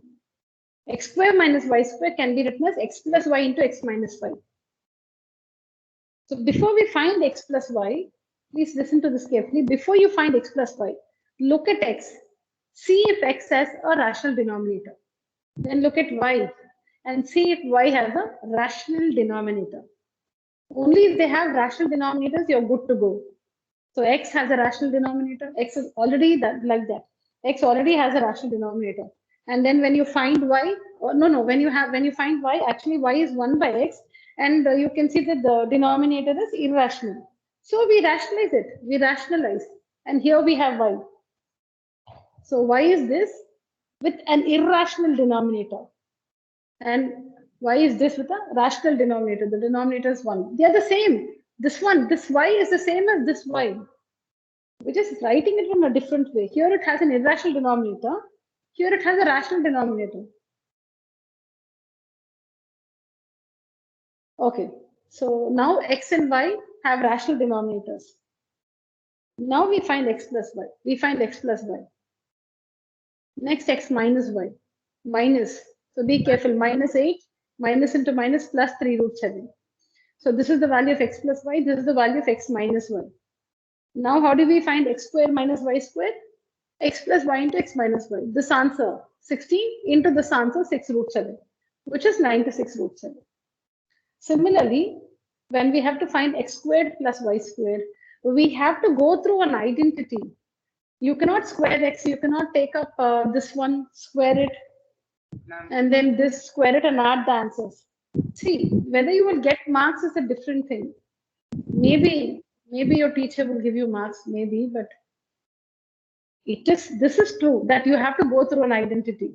X square minus y square can be written as x plus y into x minus y. So before we find x plus y, please listen to this carefully. Before you find x plus y, look at x. See if x has a rational denominator. Then look at y and see if y has a rational denominator. Only if they have rational denominators, you're good to go. So x has a rational denominator. X is already like that. X already has a rational denominator. And then when you find y, or when you find y, actually y is 1 by x, and you can see that the denominator is irrational. So we rationalize it. We rationalize, and here we have y. So y is this with an irrational denominator, and y is this with a rational denominator. The denominator is 1. They are the same. This y is the same as this y. We're just writing it in a different way. Here it has an irrational denominator. Here it has a rational denominator. Okay, so now x and y have rational denominators. Now we find x plus y. We find x plus y. Next, x minus y. Minus. So be careful. Minus 8, minus into minus, plus 3 root 7. So this is the value of x plus y. This is the value of x minus y. Now, how do we find x square minus y square? X plus y into x minus y. This answer, 16 into this answer, 6 root 7, which is 96 root 7. Similarly, when we have to find x squared plus y squared, we have to go through an identity. You cannot square x. You cannot take up this one, square it, and then this, square it and add the answers. See, whether you will get marks is a different thing. Maybe your teacher will give you marks, maybe, but this is true that you have to go through an identity.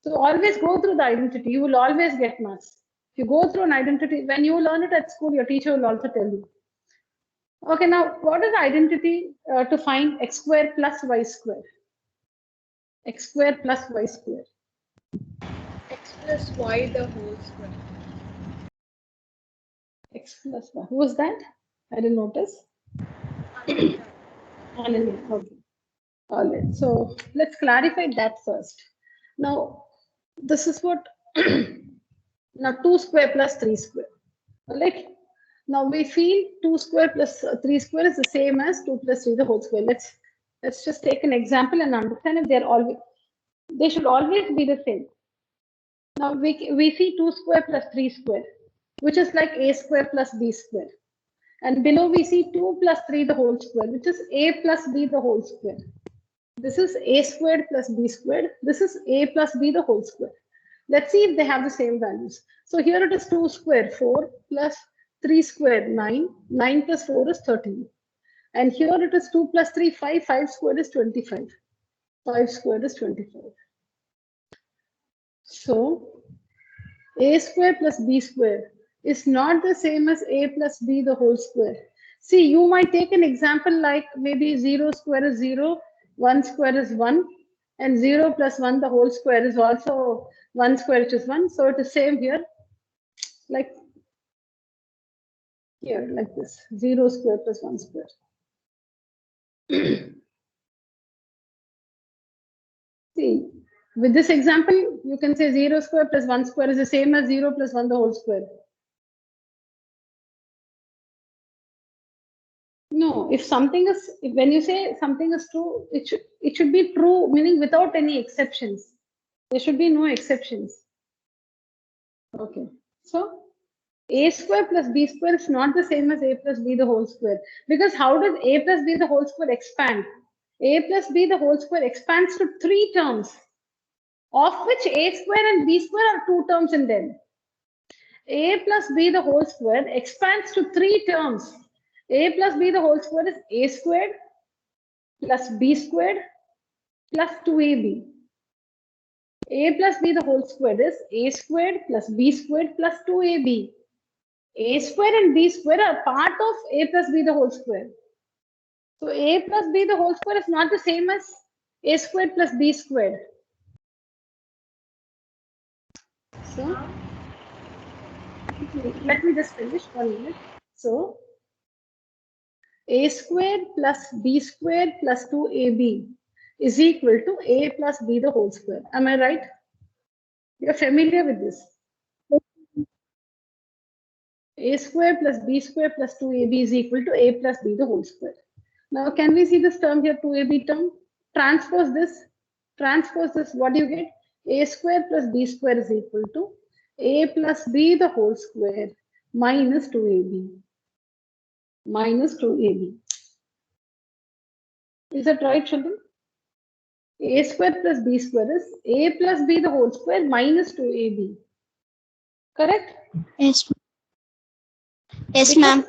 So always go through the identity. You will always get marks. If you go through an identity, when you learn it at school, your teacher will also tell you. Okay, now what is the identity to find x square plus y square? X square plus y square.
X plus y the whole square.
X plus y. Who was that? I didn't notice. Ananya. Okay. All right. So let's clarify that first. Now, this is what now 2 square plus 3 square. All right. Now we feel 2 square plus 3 square is the same as 2 plus 3 the whole square. Let's just take an example and understand if they should always be the same. Now we see 2 square plus 3 square, which is like a square plus b square. And below we see 2 plus 3 the whole square, which is a plus b the whole square. This is a squared plus b squared. This is a plus b the whole square. Let's see if they have the same values. So here it is 2 square, 4 plus 3 square, 9. 9 plus 4 is 13. And here it is 2 plus 3, 5. 5 squared is 25. 5 squared is 25. So a square plus b square is not the same as a plus b the whole square. See, you might take an example like maybe 0 square is 0, 1 square is 1, and 0 plus 1 the whole square is also 1 square, which is 1. So it is same here, like here, like this, 0 square plus 1 square. See, with this example, you can say 0 square plus 1 square is the same as 0 plus 1 the whole square. No, when you say something is true, it should be true, meaning without any exceptions. There should be no exceptions. Okay, so a square plus b square is not the same as a plus b the whole square, because how does a plus b the whole square expand? A plus b the whole square expands to 3 terms. of which a square and b square are two terms in them. A plus b the whole square expands to three terms. A plus b the whole square is a squared plus b squared plus 2ab. A plus b the whole square is a squared plus b squared plus 2ab. A square and b square are part of a plus b the whole square. So a plus b the whole square is not the same as a squared plus b squared. So let me just finish 1 minute. So a squared plus b squared plus 2ab is equal to a plus b the whole square. Am I right? You're familiar with this. A square plus b square plus 2ab is equal to a plus b the whole square. Now, can we see this term here, 2ab term? Transpose this. What do you get? A square plus b square is equal to a plus b the whole square minus 2ab. Minus 2ab. Is that right, children? A square plus b square is a plus b the whole square minus 2ab. Correct?
Yes. Yes, ma'am.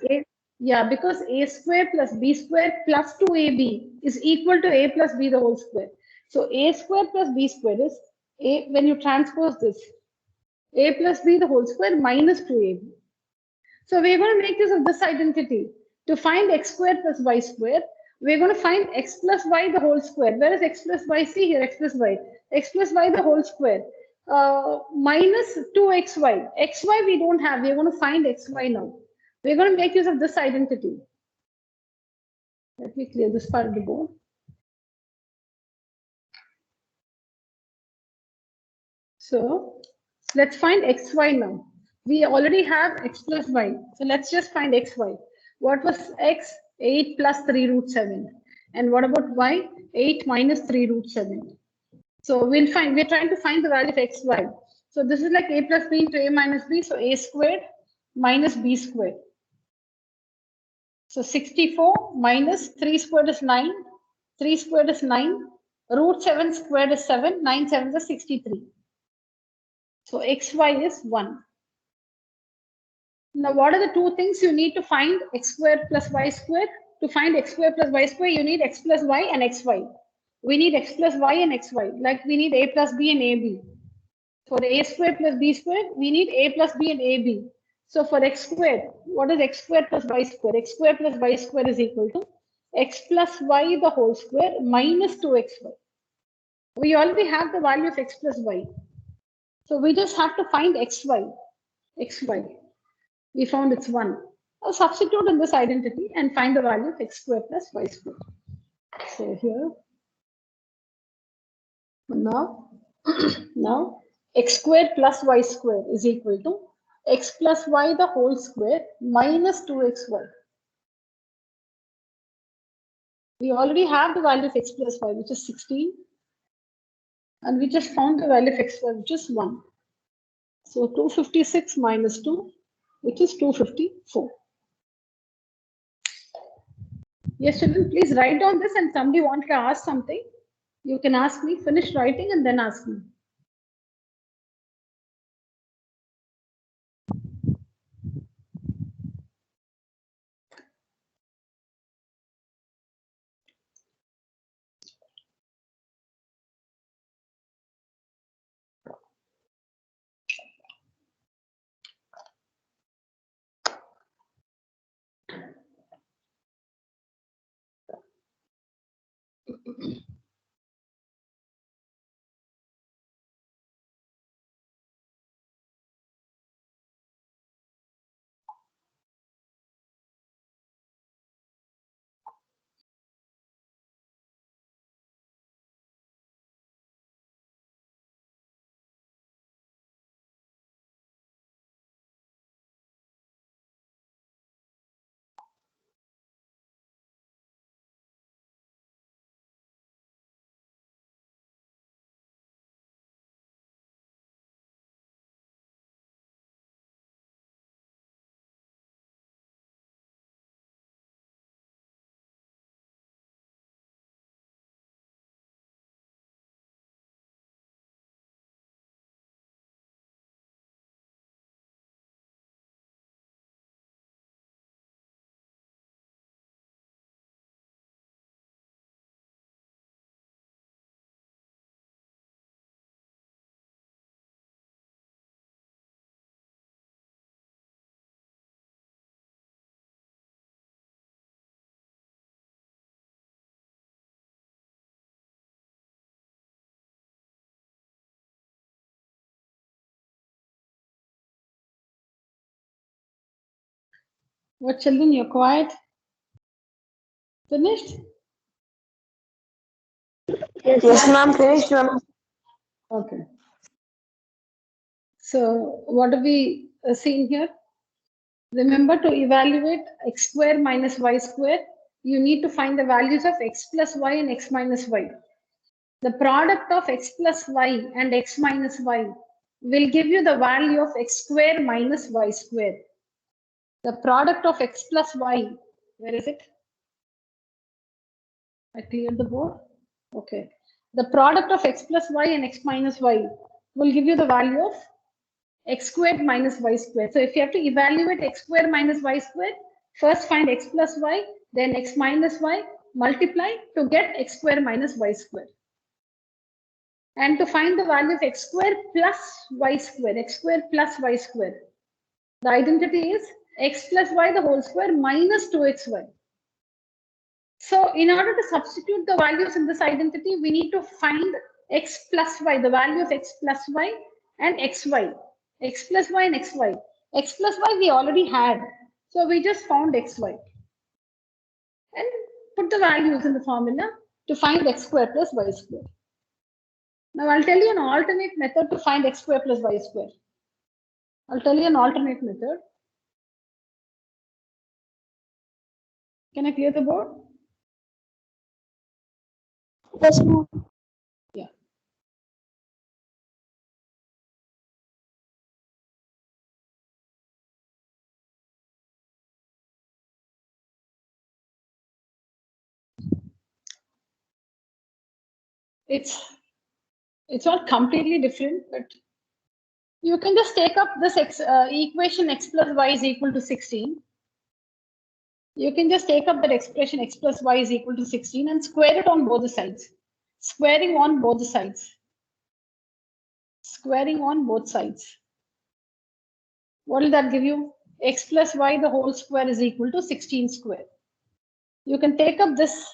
Yeah, because a square plus b square plus 2ab is equal to a plus b the whole square. So a square plus b square is a, when you transpose this, a plus b the whole square minus 2ab. So we're going to make use of this identity. To find x square plus y square, we're going to find x plus y the whole square. Where is x plus y? See here, x plus y. X plus y the whole square. Minus 2xy. xy we don't have. We're going to find xy now. We're going to make use of this identity. Let me clear this part of the board. So let's find xy now. We already have x plus y. So let's just find xy. What was x? 8 plus 3 root 7. And what about y? 8 minus 3 root 7. So we're trying to find the value of xy. So this is like a plus b into a minus b. So a squared minus b squared. So 64 minus 3 squared is 9. 3 squared is 9. Root 7 squared is 7. 9 7 is 63. So xy is 1. Now, what are the two things you need to find x squared plus y squared? To find x squared plus y squared, you need x plus y and xy. We need x plus y and xy. Like we need a plus b and ab. For a squared plus b squared, we need a plus b and ab. So for x squared, what is x squared plus y squared? X squared plus y squared is equal to x plus y the whole square minus 2xy. We already have the value of x plus y. So we just have to find xy. We found it's 1. Now substitute in this identity and find the value of x squared plus y squared. So here, now x squared plus y squared is equal to x plus y the whole square minus 2xy. We already have the value of x plus y, which is 16. And we just found the value of xy, which is 1. So 256 minus 2, which is 254. Yes, children, please write down this, and somebody wants to ask something. You can ask me, finish writing and then ask me. What, children, you're quiet? Finished?
Yes, ma'am. Finished, ma'am.
Okay. So what have we seen here? Remember, to evaluate x square minus y square, you need to find the values of x plus y and x minus y. The product of x plus y and x minus y will give you the value of x square minus y square. The product of x plus y, where is it? I cleared the board. Okay. The product of x plus y and x minus y will give you the value of x squared minus y squared. So if you have to evaluate x squared minus y squared, first find x plus y, then x minus y, multiply to get x squared minus y squared. And to find the value of x squared plus y squared, x squared plus y squared, the identity is x plus y the whole square minus 2xy. So in order to substitute the values in this identity, we need to find x plus y, the value of x plus y and xy. X plus y and xy. X plus y we already had. So we just found xy. And put the values in the formula to find x square plus y square. Now I'll tell you an alternate method to find x square plus y square. I'll tell you an alternate method. Can I clear the board?
Yes, ma'am.
Yeah. It's not completely different, but you can just take up this equation x plus y is equal to 16. You can just take up that expression x plus y is equal to 16 and square it on both the sides. Squaring on both the sides. Squaring on both sides. What will that give you? X plus y the whole square is equal to 16 square. You can take up this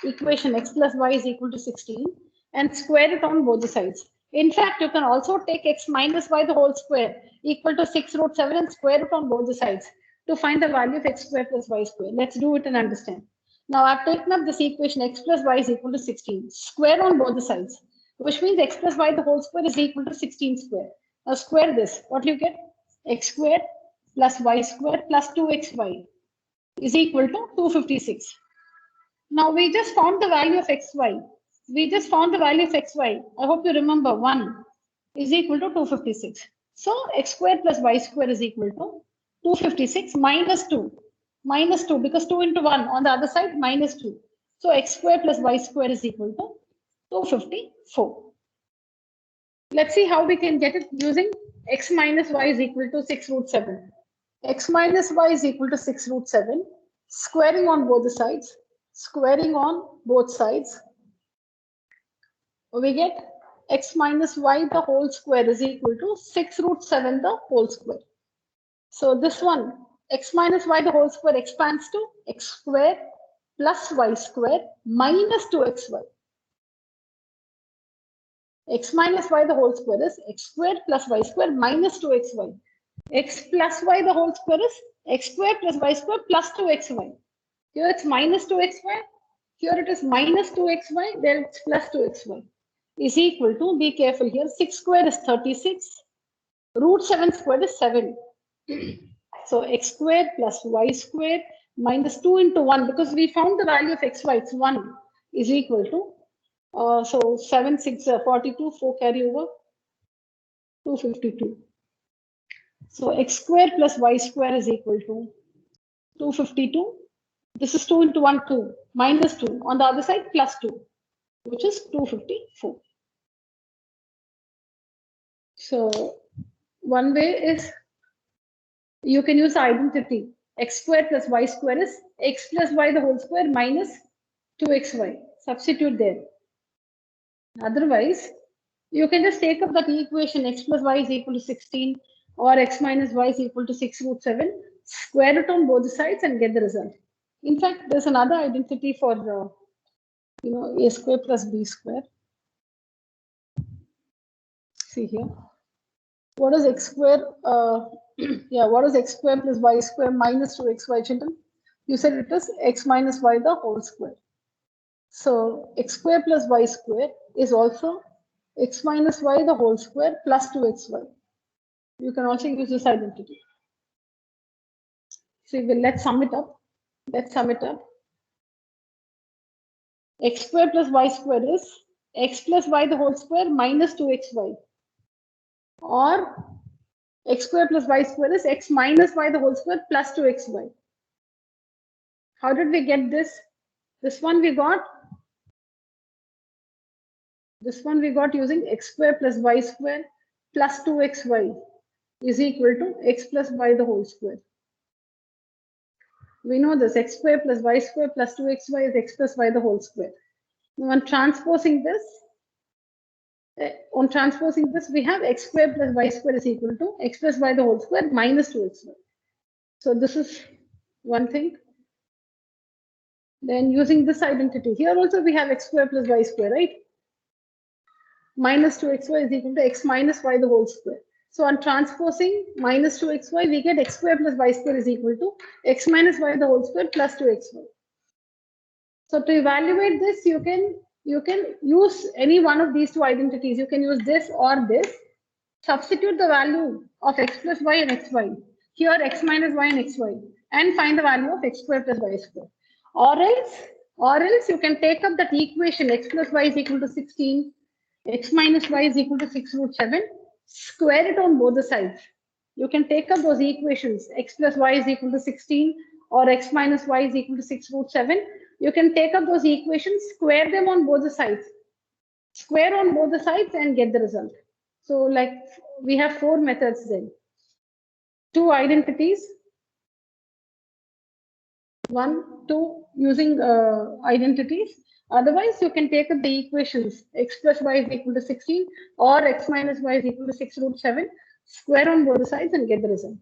equation x plus y is equal to 16 and square it on both the sides. In fact, you can also take x minus y the whole square equal to 6 root 7 and square it on both the sides to find the value of x square plus y square. Let's do it and understand. Now I've taken up this equation x plus y is equal to 16. Square on both the sides, which means x plus y the whole square is equal to 16 square. Now square this. What do you get? X squared plus y squared plus 2xy is equal to 256. Now we just found the value of xy. We just found the value of xy. I hope you remember 1 is equal to 256. So x squared plus y squared is equal to 256 minus 2. Minus 2 because 2 into 1 on the other side minus 2. So x squared plus y squared is equal to 254. Let's see how we can get it using x minus y is equal to 6 root 7. X minus y is equal to 6 root 7. Squaring on both the sides. Squaring on both sides. We get x minus y the whole square is equal to 6 root 7 the whole square. So this one, x minus y the whole square expands to x square plus y square minus 2xy. X minus y the whole square is x squared plus y square minus 2xy. X plus y the whole square is x squared plus y square plus 2xy. Here it's minus 2xy. Here it is minus 2xy. There it's plus 2xy. Is equal to, be careful here, 6 square is 36. Root 7 squared is 7. So x squared plus y squared minus 2 into 1, because we found the value of xy, it's 1, is equal to, so 7, 6, 42, 4 carry over, 252. So x squared plus y square is equal to 252. This is 2 into 1, 2, minus 2. On the other side, plus 2, which is 254. So one way is you can use identity. X squared plus y square is x plus y the whole square minus 2xy. Substitute there. Otherwise, you can just take up that equation x plus y is equal to 16 or x minus y is equal to 6 root 7, square it on both sides and get the result. In fact, there's another identity for a square plus b square. See here. What is x square Yeah, what is x square plus y square minus 2xy, children? You said it is x minus y the whole square. So x square plus y square is also x minus y the whole square plus 2xy. You can also use this identity. So let's sum it up. Let's sum it up. X square plus y square is x plus y the whole square minus 2xy. Or x square plus y square is x minus y the whole square plus 2xy. How did we get this? This one we got using x square plus y square plus 2xy is equal to x plus y the whole square. We know this x square plus y square plus 2xy is x plus y the whole square. Now on transposing this, we have x square plus y square is equal to x plus y the whole square minus 2xy. So this is one thing. Then using this identity, here also we have x square plus y square, right? Minus 2xy is equal to x minus y the whole square. So on transposing minus 2xy, we get x square plus y square is equal to x minus y the whole square plus 2xy. So to evaluate this, you can use any one of these two identities. You can use this or this. Substitute the value of x plus y and xy. Here x minus y and xy, and find the value of x square plus y square. Or else you can take up that equation x plus y is equal to 16, x minus y is equal to 6 root 7, square it on both the sides. You can take up those equations, x plus y is equal to 16 or x minus y is equal to 6 root 7. You can take up those equations, square them on both the sides. Square on both the sides and get the result. So like we have 4 methods then. 2 identities. 1, 2 using identities. Otherwise, you can take up the equations x plus y is equal to 16 or x minus y is equal to 6 root 7, square on both sides and get the result.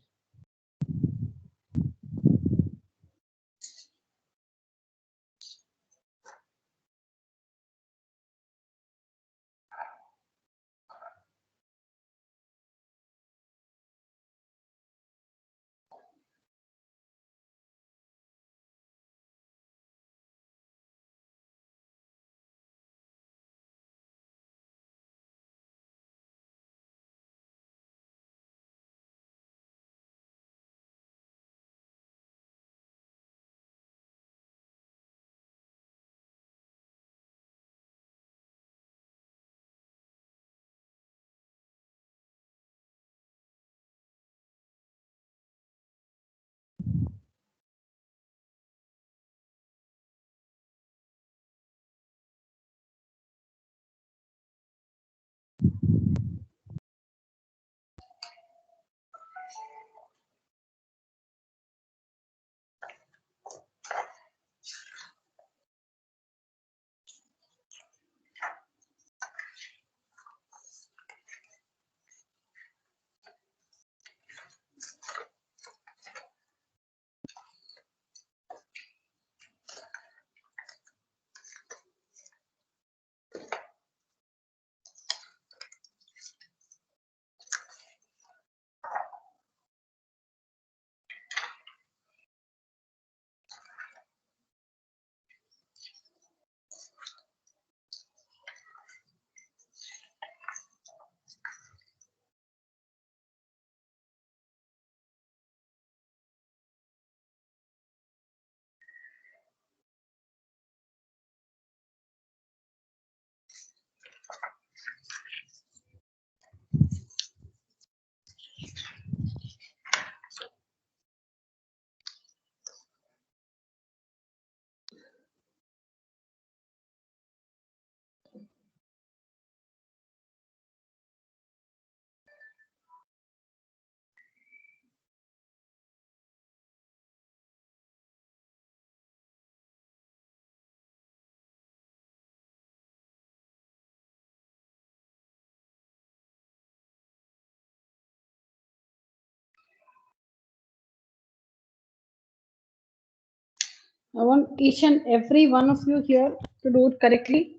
I want each and every one of you here to do it correctly.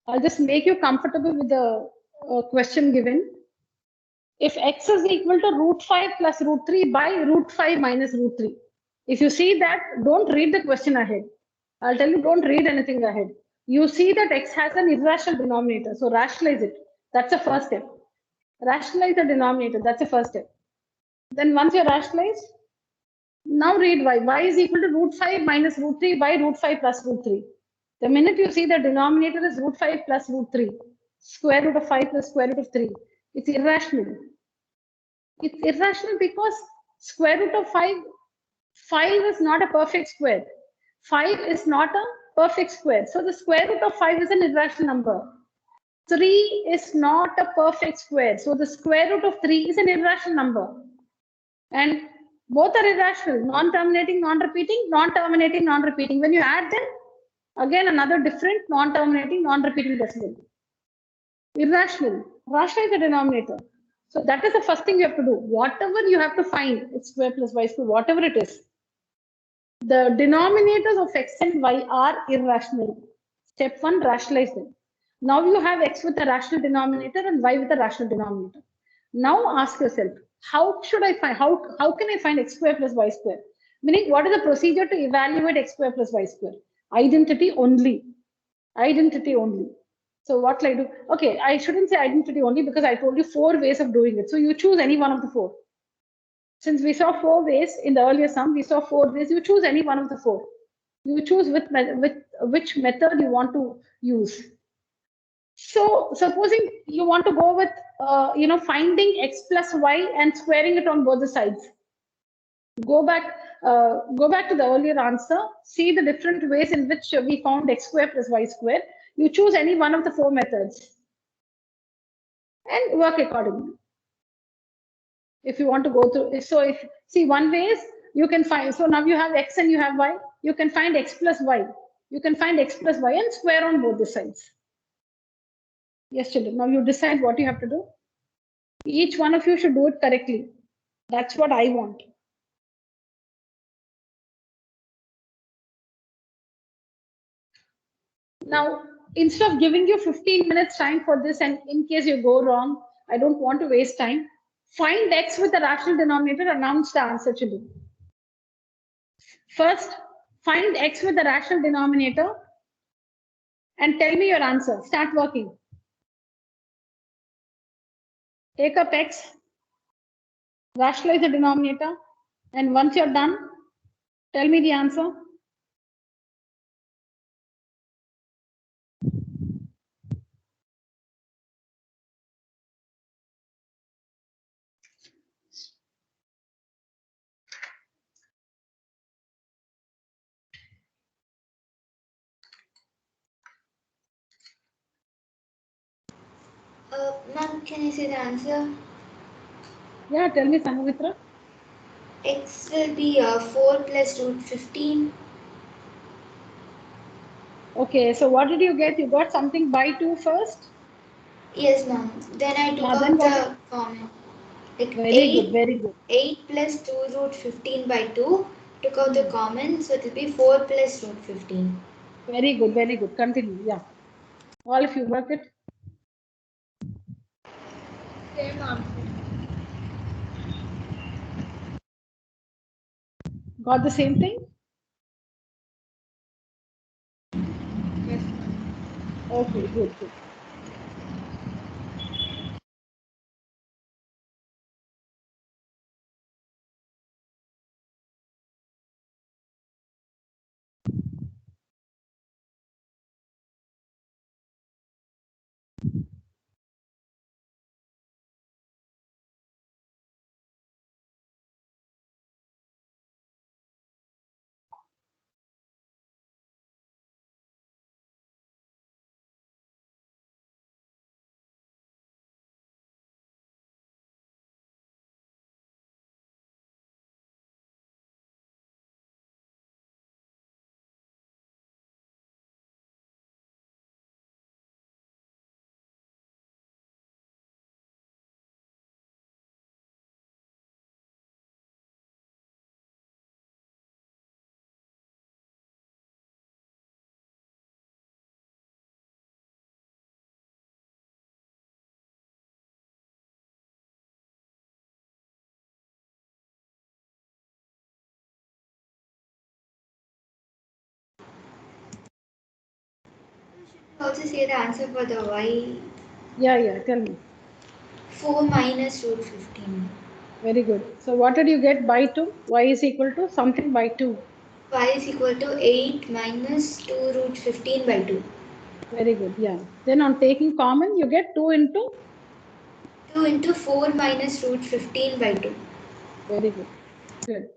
I'll just make you comfortable with the question given. if x is equal to root 5 plus root 3 by root 5 minus root 3. If you see that, don't read the question ahead. I'll tell you, don't read anything ahead. You see that x has an irrational denominator, so rationalize it. That's the first step. Rationalize the denominator, that's the first step. Then once you're rationalized, now read y. Y is equal to root 5 minus root 3 by root 5 plus root 3. The minute you see the denominator is root 5 plus root 3, square root of 5 plus square root of 3, it's irrational. It's irrational because square root of 5 is not a perfect square. 5 is not a perfect square. So the square root of 5 is an irrational number. 3 is not a perfect square. So the square root of 3 is an irrational number. And both are irrational, non-terminating, non-repeating, non-terminating, non-repeating. When you add them, again another different non-terminating, non-repeating decimal. Irrational, rationalize the denominator. So that is the first thing you have to do. Whatever you have to find, x square plus y square, whatever it is, the denominators of x and y are irrational. Step 1, rationalize them. Now you have x with a rational denominator and y with a rational denominator. Now ask yourself, how should I find, how can I find x square plus y square? Meaning, what is the procedure to evaluate x square plus y square? Identity only. Identity only. So what will I do? Okay, I shouldn't say identity only because I told you 4 ways of doing it. So you choose any one of the 4. Since we saw 4 ways in the earlier sum, we saw 4 ways. You choose any one of the 4. You choose with which method you want to use. So supposing you want to go with, finding x plus y and squaring it on both the sides. Go back to the earlier answer. See the different ways in which we found x square plus y square. You choose any one of the 4 methods and work accordingly. If you want to go through, so if see one way is you can find. So now you have x and you have y. You can find x plus y. You can find x plus y and square on both the sides. Yes, children. Now you decide what you have to do. Each one of you should do it correctly. That's what I want. Now, instead of giving you 15 minutes time for this, and in case you go wrong, I don't want to waste time. Find x with a rational denominator, announce the answer, children. First, find x with a rational denominator and tell me your answer. Start working. Take up x, rationalize the denominator, and once you're done, tell me the answer.
Ma'am, can I say the answer?
Yeah, tell me, Sangamitra.
X will be 4 plus root 15.
Okay, so what did you get? You got something by 2 first?
Yes, ma'am. Then I took
Then
out
what?
the common. Like
Very good, very good.
8 plus 2 root 15 by 2. Took out the common, so it will be 4 plus root 15.
Very good, very good. Continue, yeah. All of you work it.
Same answer.
Got the same thing?
Yes, ma'am.
Okay, good, good.
Also say the answer for the y.
Yeah, tell me.
4 minus root 15.
Very good. So what did you get by 2? Y is equal to something by 2.
Y is equal to 8 minus 2 root 15 by 2.
Very good, yeah. Then on taking common, you get 2 into?
2 into 4 minus root 15 by 2.
Very good. Good.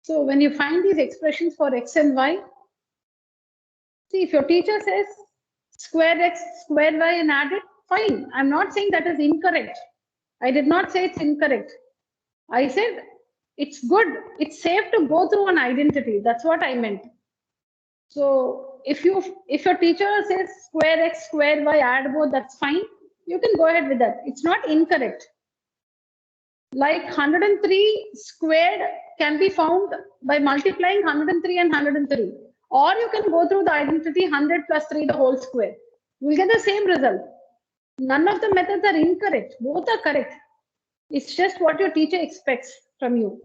So when you find these expressions for x and y, see if your teacher says square x, square y and add it, fine. I'm not saying that is incorrect. I did not say it's incorrect. I said it's good. It's safe to go through an identity. That's what I meant. So if your teacher says square x, square y, add both, that's fine. You can go ahead with that. It's not incorrect. Like 103 squared can be found by multiplying 103 and 103. Or you can go through the identity 100 plus 3 the whole square. You'll get the same result. None of the methods are incorrect. Both are correct. It's just what your teacher expects from you.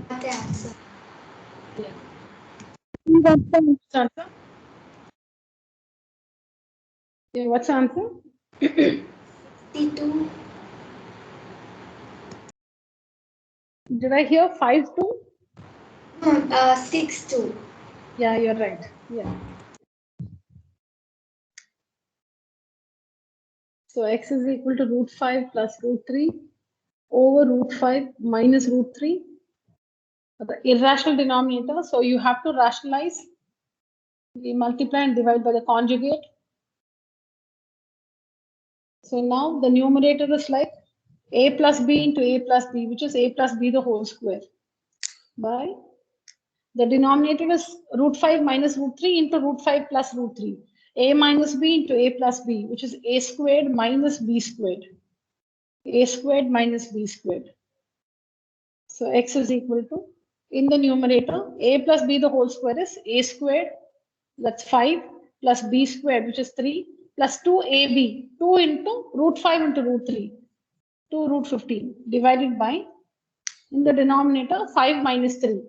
Got the answer.
Yeah. What's the answer? Yeah, what's the answer?
52.
Did I hear 5-2?
No, 6-2.
Yeah, you're right. Yeah. So x is equal to root 5 plus root 3 over root 5 minus root 3. The irrational denominator. So you have to rationalize. We multiply and divide by the conjugate. So now the numerator is like a plus b into a plus b, which is a plus b the whole square. By the denominator is root 5 minus root 3 into root 5 plus root 3. A minus b into a plus b, which is a squared minus b squared. A squared minus b squared. So x is equal to, in the numerator, a plus b the whole square is a squared, that's 5, plus b squared, which is 3, plus 2ab, 2 into root 5 into root 3, 2 root 15, divided by, in the denominator, 5 minus 3.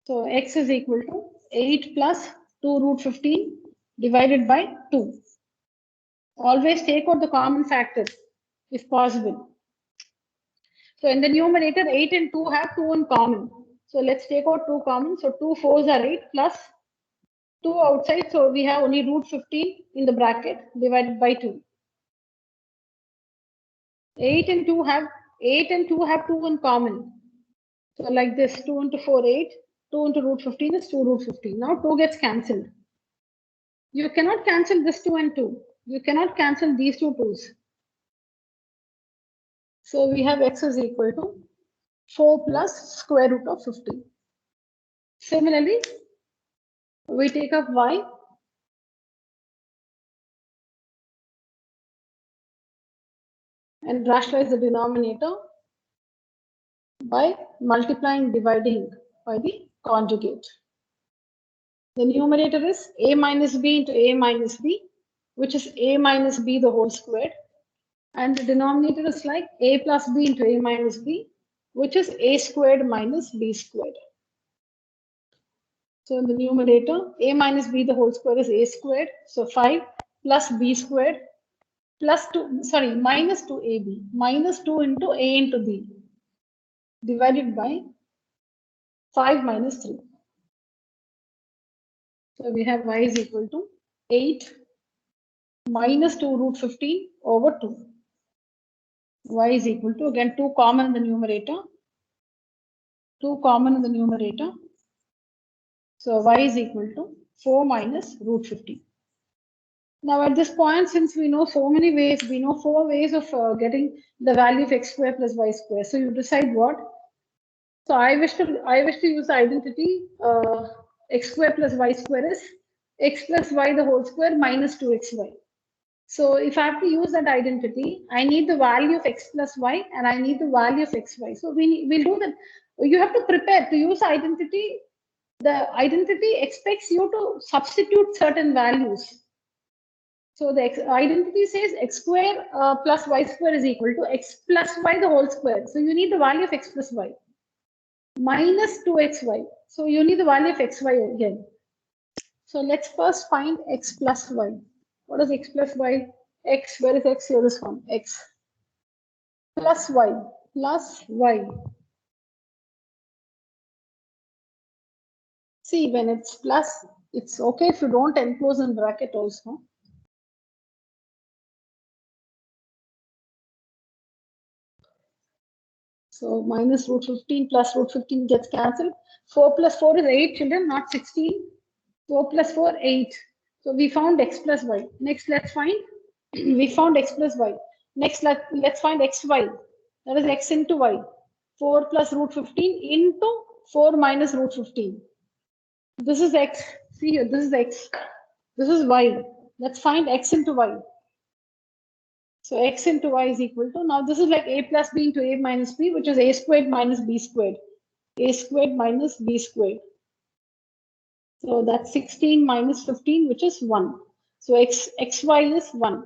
So x is equal to 8 plus 2 root 15 divided by 2. Always take out the common factors if possible. So in the numerator, 8 and 2 have 2 in common. So let's take out 2 common. So 2 4s are 8 plus 2 outside. So we have only root 15 in the bracket divided by 2. 8 and 2 have 2 in common. So like this, 2 into 4, 8. 2 into root 15 is 2 root 15. Now 2 gets cancelled. You cannot cancel this 2 and 2. You cannot cancel these two 2's. So we have x is equal to 4 plus square root of 15. Similarly, we take up y. And rationalize the denominator by multiplying, dividing by the conjugate. The numerator is a minus b into a minus b, which is a minus b the whole squared. And the denominator is like a plus b into a minus b, which is a squared minus b squared. So in the numerator, a minus b the whole square is a squared. So 5 plus b squared plus 2, sorry, minus 2ab, minus 2 into a into b, divided by 5 minus 3. So we have y is equal to 8 minus 2 root 15 over 2. Y is equal to, again, 2 common in the numerator. 2 common in the numerator. So y is equal to 4 minus root 15. Now at this point, since we know so many ways, we know 4 ways of getting the value of x square plus y square. So you decide what. So I wish to use the identity x square plus y square is x plus y the whole square minus 2xy. So if I have to use that identity, I need the value of x plus y and I need the value of xy. So we'll do that. You have to prepare to use identity. The identity expects you to substitute certain values. So the identity says x square plus y square is equal to x plus y the whole square. So you need the value of x plus y minus 2xy. So you need the value of xy again. So let's first find x plus y. What is x plus y? X, where is x? Here is one. X plus y plus y. See, when it's plus, it's okay if you don't enclose in bracket also. So minus root 15 plus root 15 gets cancelled. 4 plus 4 is 8, children, not 16. 4 plus 4, 8. So we found x plus y. Next, let's find, we found x plus y. Next, let's find xy. That is x into y. 4 plus root 15 into 4 minus root 15. This is x. See here, this is x. This is y. Let's find x into y. So x into y is equal to, now this is like a plus b into a minus b, which is a squared minus b squared. A squared minus b squared. So that's 16 minus 15, which is 1. So xy is 1.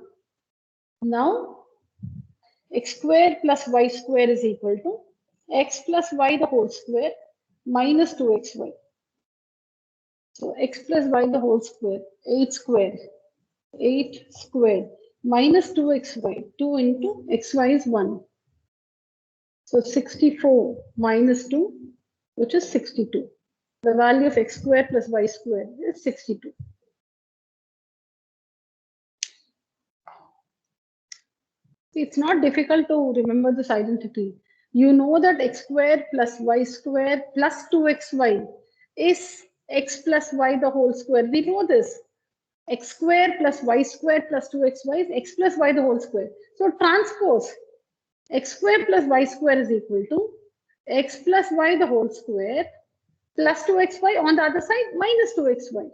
Now, x squared plus y square is equal to x plus y the whole square minus 2xy. So x plus y the whole square, 8 square, 8 squared minus 2xy, 2 into xy is 1. So 64 minus 2, which is 62. The value of x squared plus y squared is 62. It's not difficult to remember this identity. You know that x squared plus y squared plus 2xy is x plus y the whole square. We know this. X squared plus y squared plus 2xy is x plus y the whole square. So transpose x squared plus y square is equal to x plus y the whole square plus 2xy, on the other side minus 2xy.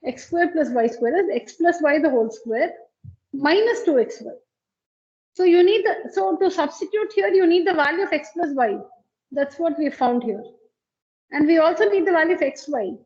X squared plus y square is x plus y the whole square minus 2xy. So you need the, so to substitute here, you need the value of x plus y. That's what we found here. And we also need the value of xy.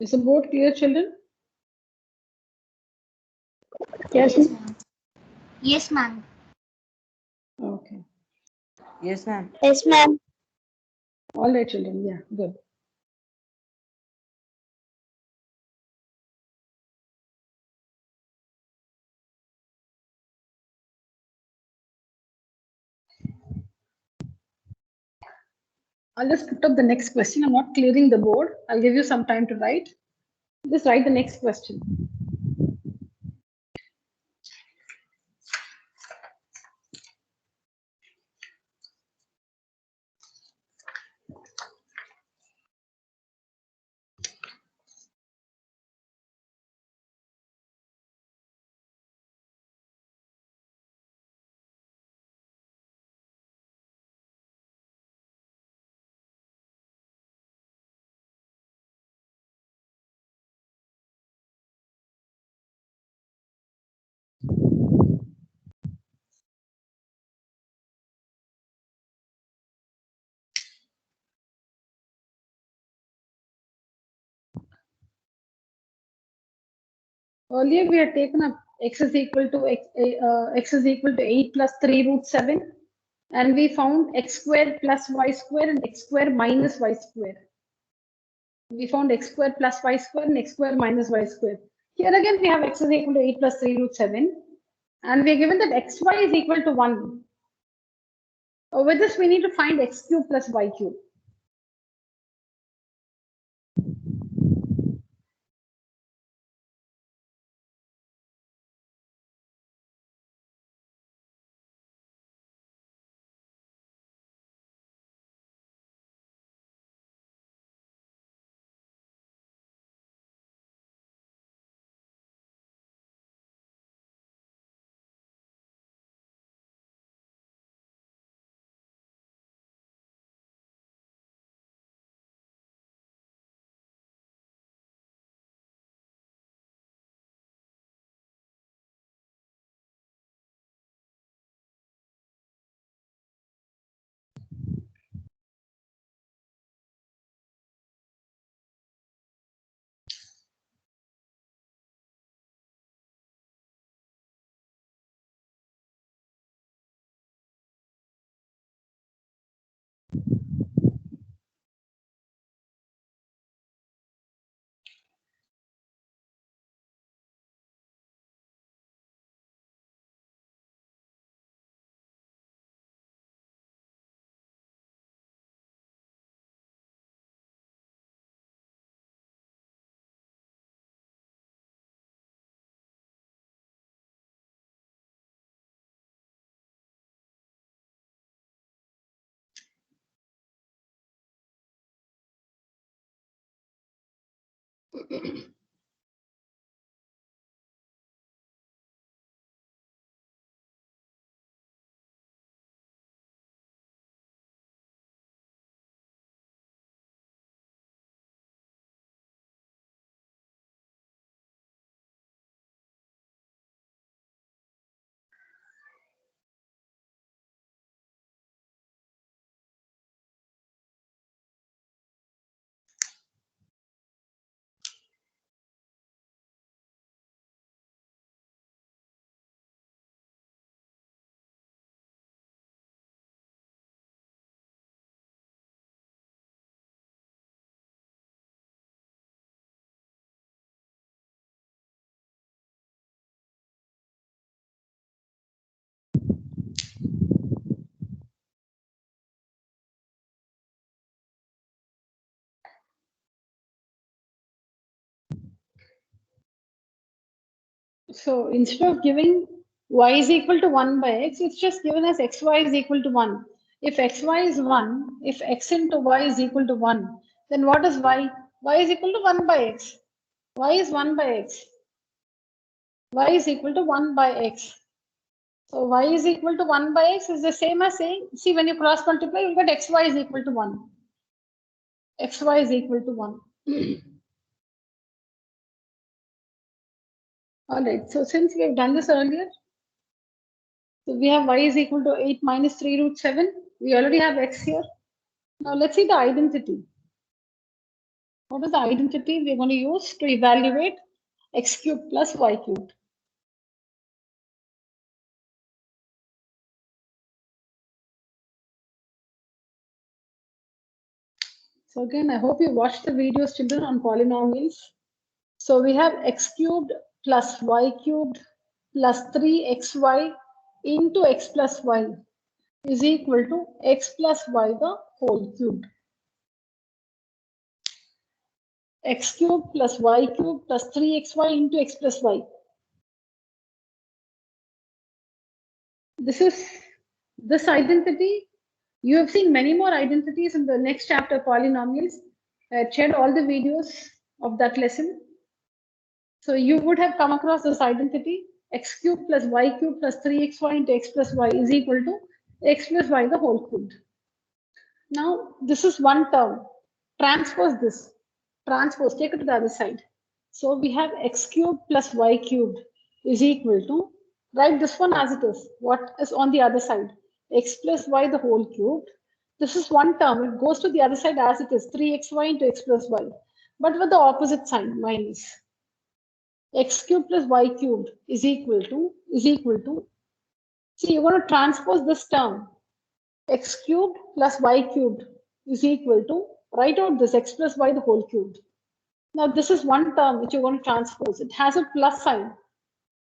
Is the board clear, children?
Yes, ma'am. Yes, ma'am.
Okay.
Yes, ma'am.
Yes, ma'am.
All right, children. Yeah, good. I'll just put up the next question. I'm not clearing the board. I'll give you some time to write. Just write the next question. Earlier we had taken up x is equal to x is equal to 8 plus 3 root 7, and we found x squared plus y squared and x squared minus y squared. We found x squared plus y squared and x squared minus y squared. Here again we have x is equal to 8 plus 3 root 7, and we are given that xy is equal to 1. With this we need to find x cube plus y cube. So instead of giving y is equal to 1 by x, it's just given as xy is equal to 1. If xy is 1, if x into y is equal to 1, then what is y? Y is equal to 1 by x. Y is 1 by x. Y is equal to 1 by x. So y is equal to 1 by x is the same as saying, see, when you cross multiply, you'll get xy is equal to 1. Xy is equal to 1. All right, so since we have done this earlier, so we have y is equal to 8 minus 3 root 7. We already have x here. Now let's see the identity. What is the identity we're going to use to evaluate x cubed plus y cubed? So again, I hope you watched the videos, children, on polynomials. So we have x cubed plus y cubed plus 3xy into x plus y is equal to x plus y the whole cubed. x cube plus y cube plus 3xy into x plus y. This is this identity. You have seen many more identities in the next chapter, polynomials. I shared all the videos of that lesson. So you would have come across this identity, x cube plus y cube plus 3xy into x plus y is equal to x plus y the whole cubed. Now this is one term. Transpose this. Transpose, take it to the other side. So we have x cubed plus y cubed is equal to, write this one as it is. What is on the other side? X plus y the whole cubed. This is one term. It goes to the other side as it is, 3xy into x plus y. But with the opposite sign, minus. X cubed plus y cubed is equal to, see, you're going to transpose this term. X cubed plus y cubed is equal to, write out this x plus y the whole cubed. Now this is one term which you're going to transpose. It has a plus sign.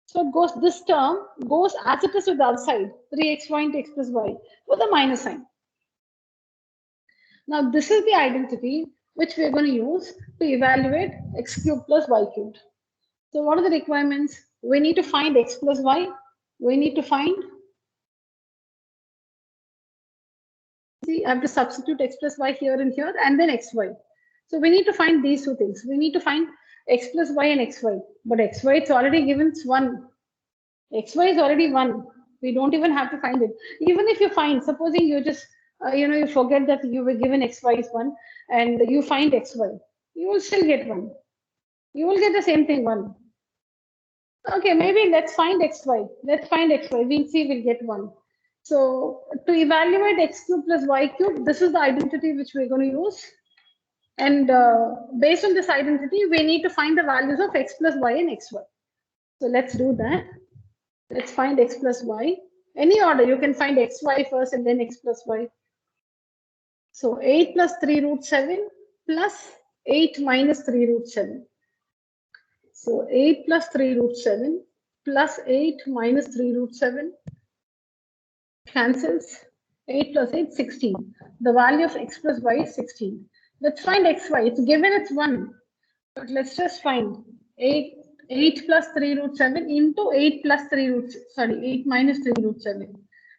So it goes, this term goes as it is with the other side, 3xy into x plus y with a minus sign. Now this is the identity which we're going to use to evaluate x cubed plus y cubed. So what are the requirements? We need to find x plus y. We need to find, see, I have to substitute x plus y here and here and then xy. So we need to find these two things. We need to find x plus y and xy. But xy, it's already given, it's 1. xy is already 1. We don't even have to find it. Even if you find, supposing you just, you forget that you were given xy is 1 and you find xy, you will still get 1. You will get the same thing, 1. Okay, maybe let's find xy. Let's find xy. We'll see, we'll get 1. So to evaluate x cube plus y cube, this is the identity which we're going to use. And based on this identity, we need to find the values of x plus y and xy. So let's do that. Let's find x plus y. Any order, you can find xy first and then x plus y. So 8 plus 3 root 7 plus 8 minus 3 root 7. So 8 plus 3 root 7 plus 8 minus 3 root 7 cancels. 8 plus 8, 16. The value of x plus y is 16. Let's find xy. It's given, it's 1. But let's just find 8 plus 3 root 7 into 8 plus 3 root, 8 minus 3 root 7.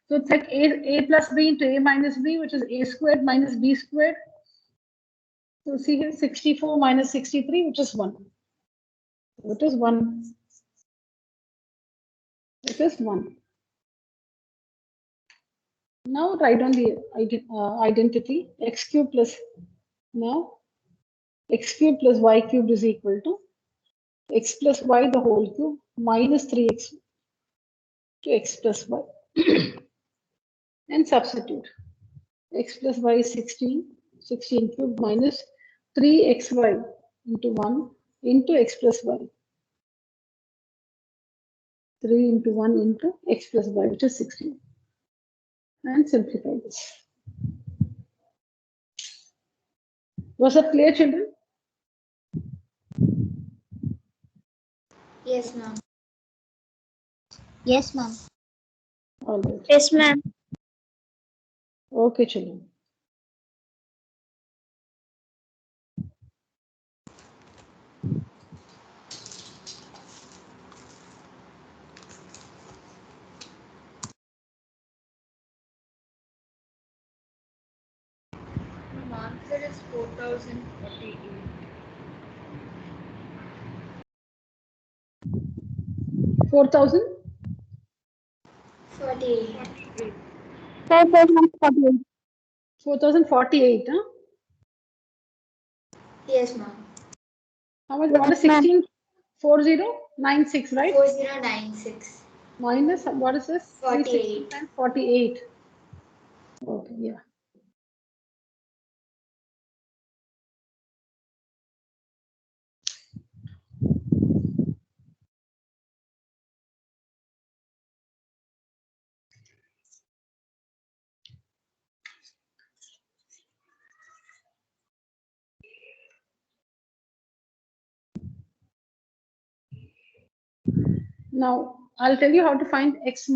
So it's like a plus b into a minus b, which is a squared minus b squared. So see here, 64 minus 63, which is 1. What is 1? It is 1. Now write on the identity x cube plus, now x cube plus y cubed is equal to x plus y the whole cube minus 3x to x plus y. And substitute. X plus y is 16. 16 cube minus 3xy into 1 into x plus y. 3 into 1 into x plus y, which is 16. And simplify this. Was that clear, children?
Yes, ma'am.
Yes, ma'am.
All right.
Yes, ma'am.
Okay, children.
The answer is 4048.
4,000?
48.
4,048, huh?
Yes, ma'am.
How much? What is 16? 4096, right?
4096.
Minus, what is this?
48.
48. Okay, yeah. Now, I'll tell you how to find x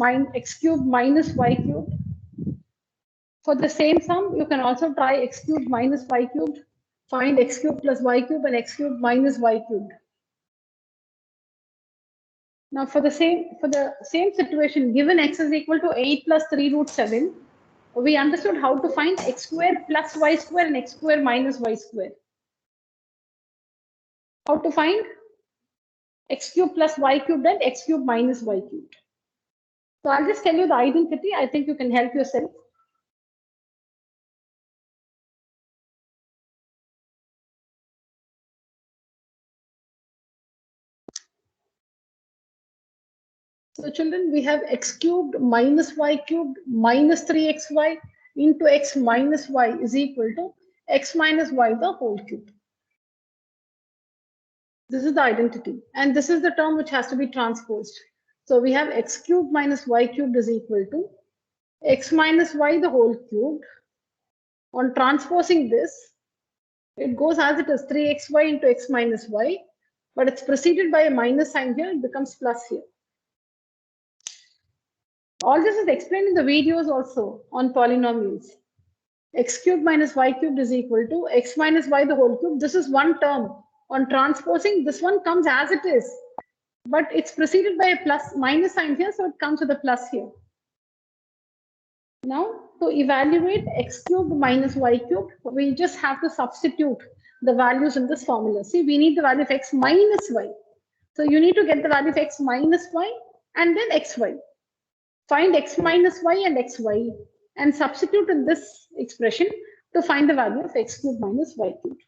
cubed minus y cubed. For the same sum, you can also try x cubed minus y cubed. Find x cubed plus y cubed and x cubed minus y cubed. Now for the same situation, given x is equal to 8 plus 3 root 7, we understood how to find x square plus y square and x square minus y square. How to find x cubed plus y cubed and x cubed minus y cubed. So I'll just tell you the identity. I think you can help yourself. So children, we have x cubed minus y cubed minus 3xy into x minus y is equal to x minus y the whole cube. This is the identity. And this is the term which has to be transposed. So we have x cubed minus y cubed is equal to x minus y the whole cubed. On transposing this, it goes as it is 3xy into x minus y, but it's preceded by a minus sign here, it becomes plus here. All this is explained in the videos also on polynomials. X cubed minus y cubed is equal to x minus y the whole cube. This is one term. On transposing, this one comes as it is, but it's preceded by a plus minus sign here, so it comes with a plus here. Now, to evaluate x cubed minus y cubed, we just have to substitute the values in this formula. See, we need the value of x minus y. So you need to get the value of x minus y and then xy. Find x minus y and xy and substitute in this expression to find the value of x cubed minus y cubed.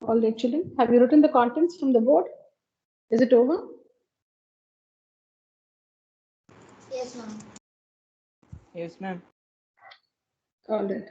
All right, children, have you written the contents from the board? Is it over?
Yes, ma'am.
Yes, ma'am.
All right.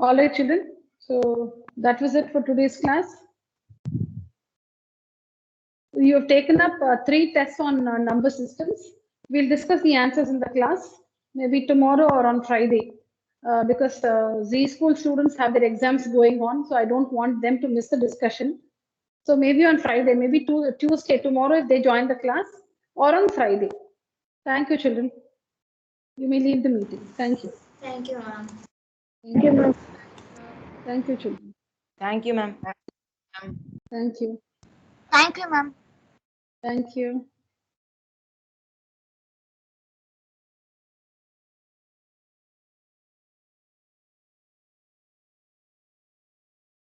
All right, children. So that was it for today's class. You have taken up 3 tests on number systems. We'll discuss the answers in the class, maybe tomorrow or on Friday, because Z school students have their exams going on, so I don't want them to miss the discussion. So maybe on Friday, maybe Tuesday, tomorrow if they join the class, or on Friday. Thank you, children. You may leave the meeting. Thank you.
Thank you, ma'am.
Thank you, ma'am.
Thank you, children.
Thank you, ma'am.
Thank you.
Thank you, ma'am.
Thank you.